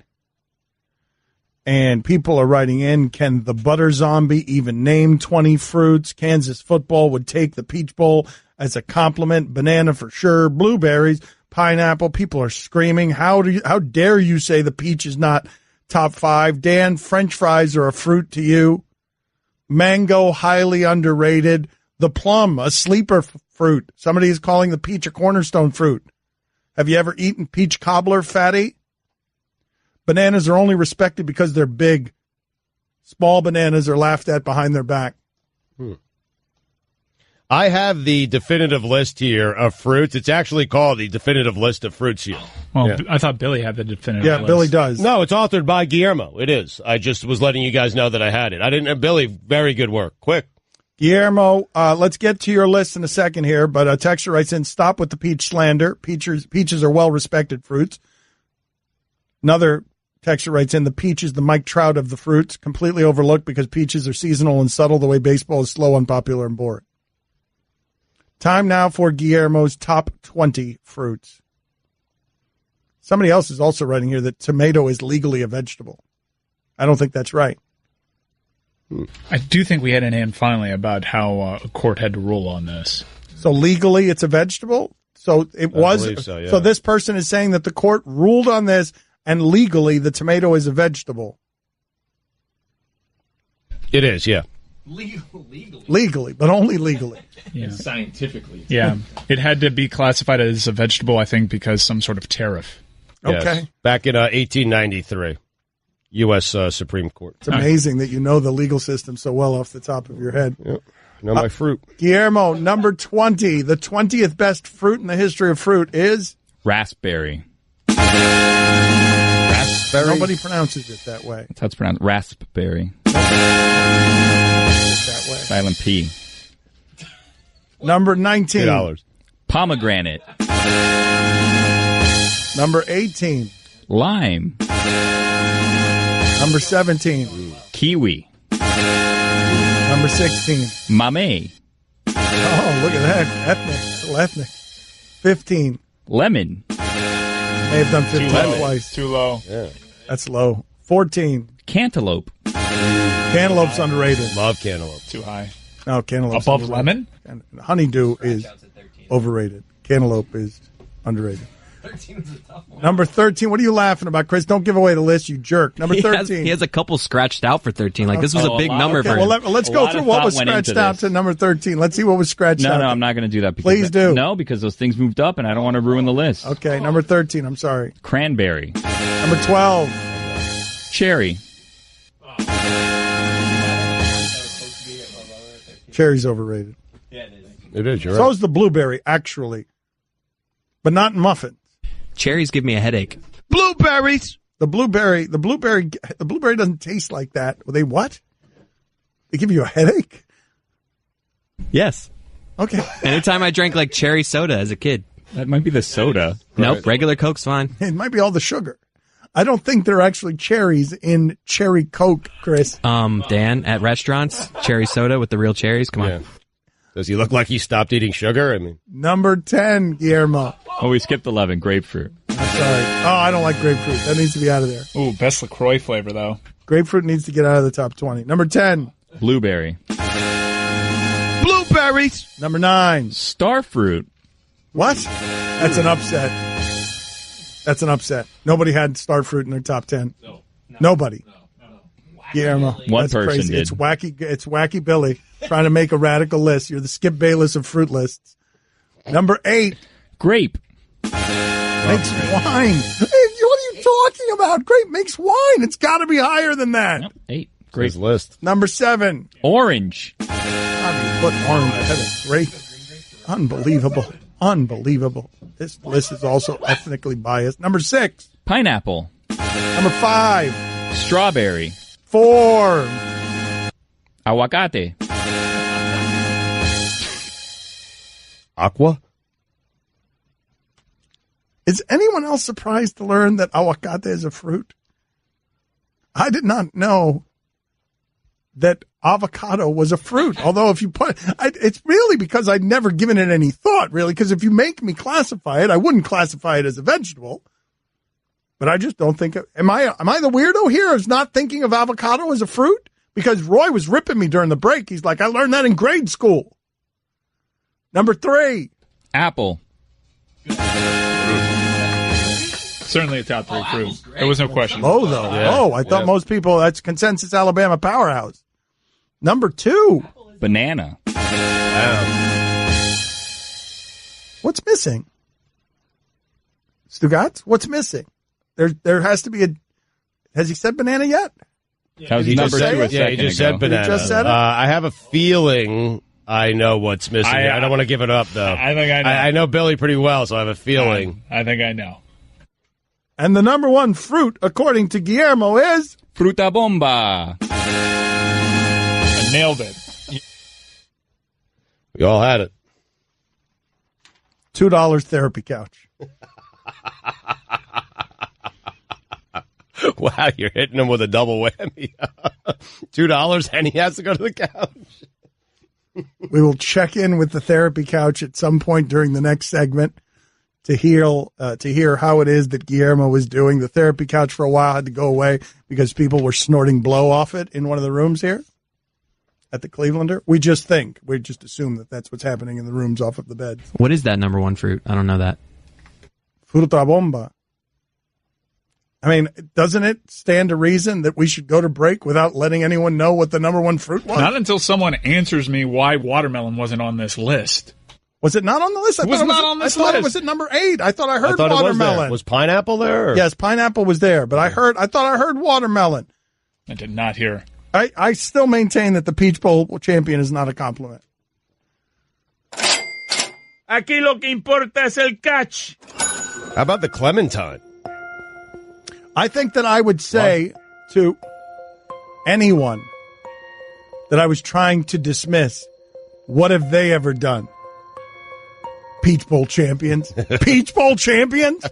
And people are writing in, can the butter zombie even name 20 fruits? Kansas football would take the Peach Bowl as a compliment. Banana for sure. Blueberries, pineapple. People are screaming. How dare you say the peach is not top 5? Dan, French fries are a fruit to you. Mango, highly underrated. The plum, a sleeper fruit. Somebody is calling the peach a cornerstone fruit. Have you ever eaten peach cobbler, fatty? Bananas are only respected because they're big. Small bananas are laughed at behind their back. I have the definitive list here of fruits. It's actually called the definitive list of fruits here. Well, Yeah. I thought Billy had the definitive list. Billy does. No, it's authored by Guillermo. It is. I just was letting you guys know that I had it. I didn't. Billy, very good work. Quick. Guillermo, let's get to your list in a second here, but a texter writes in, stop with the peach slander. Peaches are well-respected fruits. Another texter writes in, the peach is the Mike Trout of the fruits, completely overlooked because peaches are seasonal and subtle the way baseball is slow, unpopular, and boring. Time now for Guillermo's top 20 fruits. Somebody else is also writing here that tomato is legally a vegetable. I don't think that's right. I do think we had an in finally about how a court had to rule on this. So legally it's a vegetable? So it was. So, yeah. So this person is saying that the court ruled on this and legally the tomato is a vegetable. It is, yeah. Legally, but only legally. Yeah. Scientifically. Yeah. It had to be classified as a vegetable, I think, because some sort of tariff. Yes. Okay. Back in 1893, U.S. Supreme Court. It's amazing that you know the legal system so well off the top of your head. Yep. Know my fruit. Guillermo, number 20. The 20th best fruit in the history of fruit is? Raspberry. Raspberry? Nobody pronounces it that way. That's how it's pronounced. Raspberry. That way. Silent P. Number 19. $2. Pomegranate. Number 18. Lime. Number 17. Kiwi. Number 16. Mame. Oh, look at that. Ethnic. Still ethnic. 15. Lemon. May have done 15 twice. Too low. Yeah. That's low. 14. Cantaloupe. Cantaloupe's underrated. Love cantaloupe. Too high. No, cantaloupe's Above underrated. lemon? And honeydew is overrated. Cantaloupe is underrated. 13 was a tough one. Number 13. What are you laughing about, Chris? Don't give away the list, you jerk. Number 13. He has a couple scratched out for 13. Like, this was a big number Okay, for well, him. let's go through what was scratched out to number 13. Let's see what was scratched out. No, I'm not going to do that. Because Please do. No, because those things moved up, and I don't want to ruin the list. Okay, number 13. I'm sorry. Cranberry. Number 12. Cherry. Cherry's overrated. It is, you're So right. is the blueberry, actually. But not in muffins. Cherries give me a headache. Blueberries! The blueberry doesn't taste like that. They what? They give you a headache? Yes. Okay. Anytime I drank like cherry soda as a kid. That might be the soda. Nope, regular Coke's fine. It might be all the sugar. I don't think there are actually cherries in cherry Coke, Chris. Dan, at restaurants, cherry soda with the real cherries. Come on. Does he look like he stopped eating sugar? I mean, Number 10, Guillermo. Oh, we skipped 11. Grapefruit. I'm sorry. Oh, I don't like grapefruit. That needs to be out of there. Ooh, best LaCroix flavor, though. Grapefruit needs to get out of the top 20. Number 10. Blueberry. Blueberries. Number 9. Starfruit. What? That's an upset. That's an upset. Nobody had starfruit in their top 10. Nobody. Guillermo. One that's person crazy. did. It's wacky Billy trying to make a radical list. You're the Skip Bayless of fruit lists. Number 8. Grape. Makes wine. Hey, what are you talking about? Grape makes wine. It's got to be higher than that. Nope. 8. great list. Number 7. Orange. How do you put orange ahead of grape? Unbelievable. Unbelievable. This list is also ethnically biased. Number 6. Pineapple. Number 5. Strawberry. 4. Aguacate. Aqua? Is anyone else surprised to learn that aguacate is a fruit? I did not know that avocado was a fruit. Although if you put, it's really because I'd never given it any thought, really. Because if you make me classify it, I wouldn't classify it as a vegetable. But I just don't think. Am I the weirdo here? Is not thinking of avocado as a fruit? Because Roy was ripping me during the break. He's like, I learned that in grade school. Number 3. Apple. Certainly a top 3 fruit. There was no question. Low, though. Yeah. I thought most people, that's consensus Alabama powerhouse. Number 2. Banana. What's missing? Stugotz, what's missing? There has to be a. Has he said banana yet? That was number 2 a second Yeah, he just said ago. banana. He just said it? I have a feeling I know what's missing. I don't want to give it up, though. I think I know. I know Billy pretty well, so I have a feeling. I think I know. And the number 1 fruit, according to Guillermo, is Fruta bomba. I nailed it. We all had it. $2 therapy couch. Wow, you're hitting him with a double whammy. $2 and he has to go to the couch. We will check in with the therapy couch at some point during the next segment to hear how it is that Guillermo was doing. The therapy couch for a while had to go away because people were snorting blow off it in one of the rooms here at the Clevelander. We just assume that that's what's happening in the rooms off of the bed. What is that number 1 fruit? I don't know that. Fruta bomba. I mean, doesn't it stand to reason that we should go to break without letting anyone know what the number 1 fruit was? Not until someone answers me why watermelon wasn't on this list. Was it not on the list? It was not on this I thought it list. was at number 8. I thought I heard It watermelon. was pineapple there? Or? Yes, pineapple was there, but I thought I heard watermelon. I did not hear. I still maintain that the Peach Bowl champion is not a compliment. Aquí lo que importa es el catch. How about the clementine? I think that I would say to anyone that I was trying to dismiss, what have they ever done? Peach Bowl champions? Peach Bowl champions?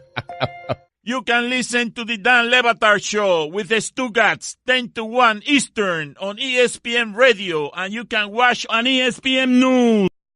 You can listen to the Dan Le Batard Show with the Stugotz 10 to 1 Eastern on ESPN Radio, and you can watch on ESPN News.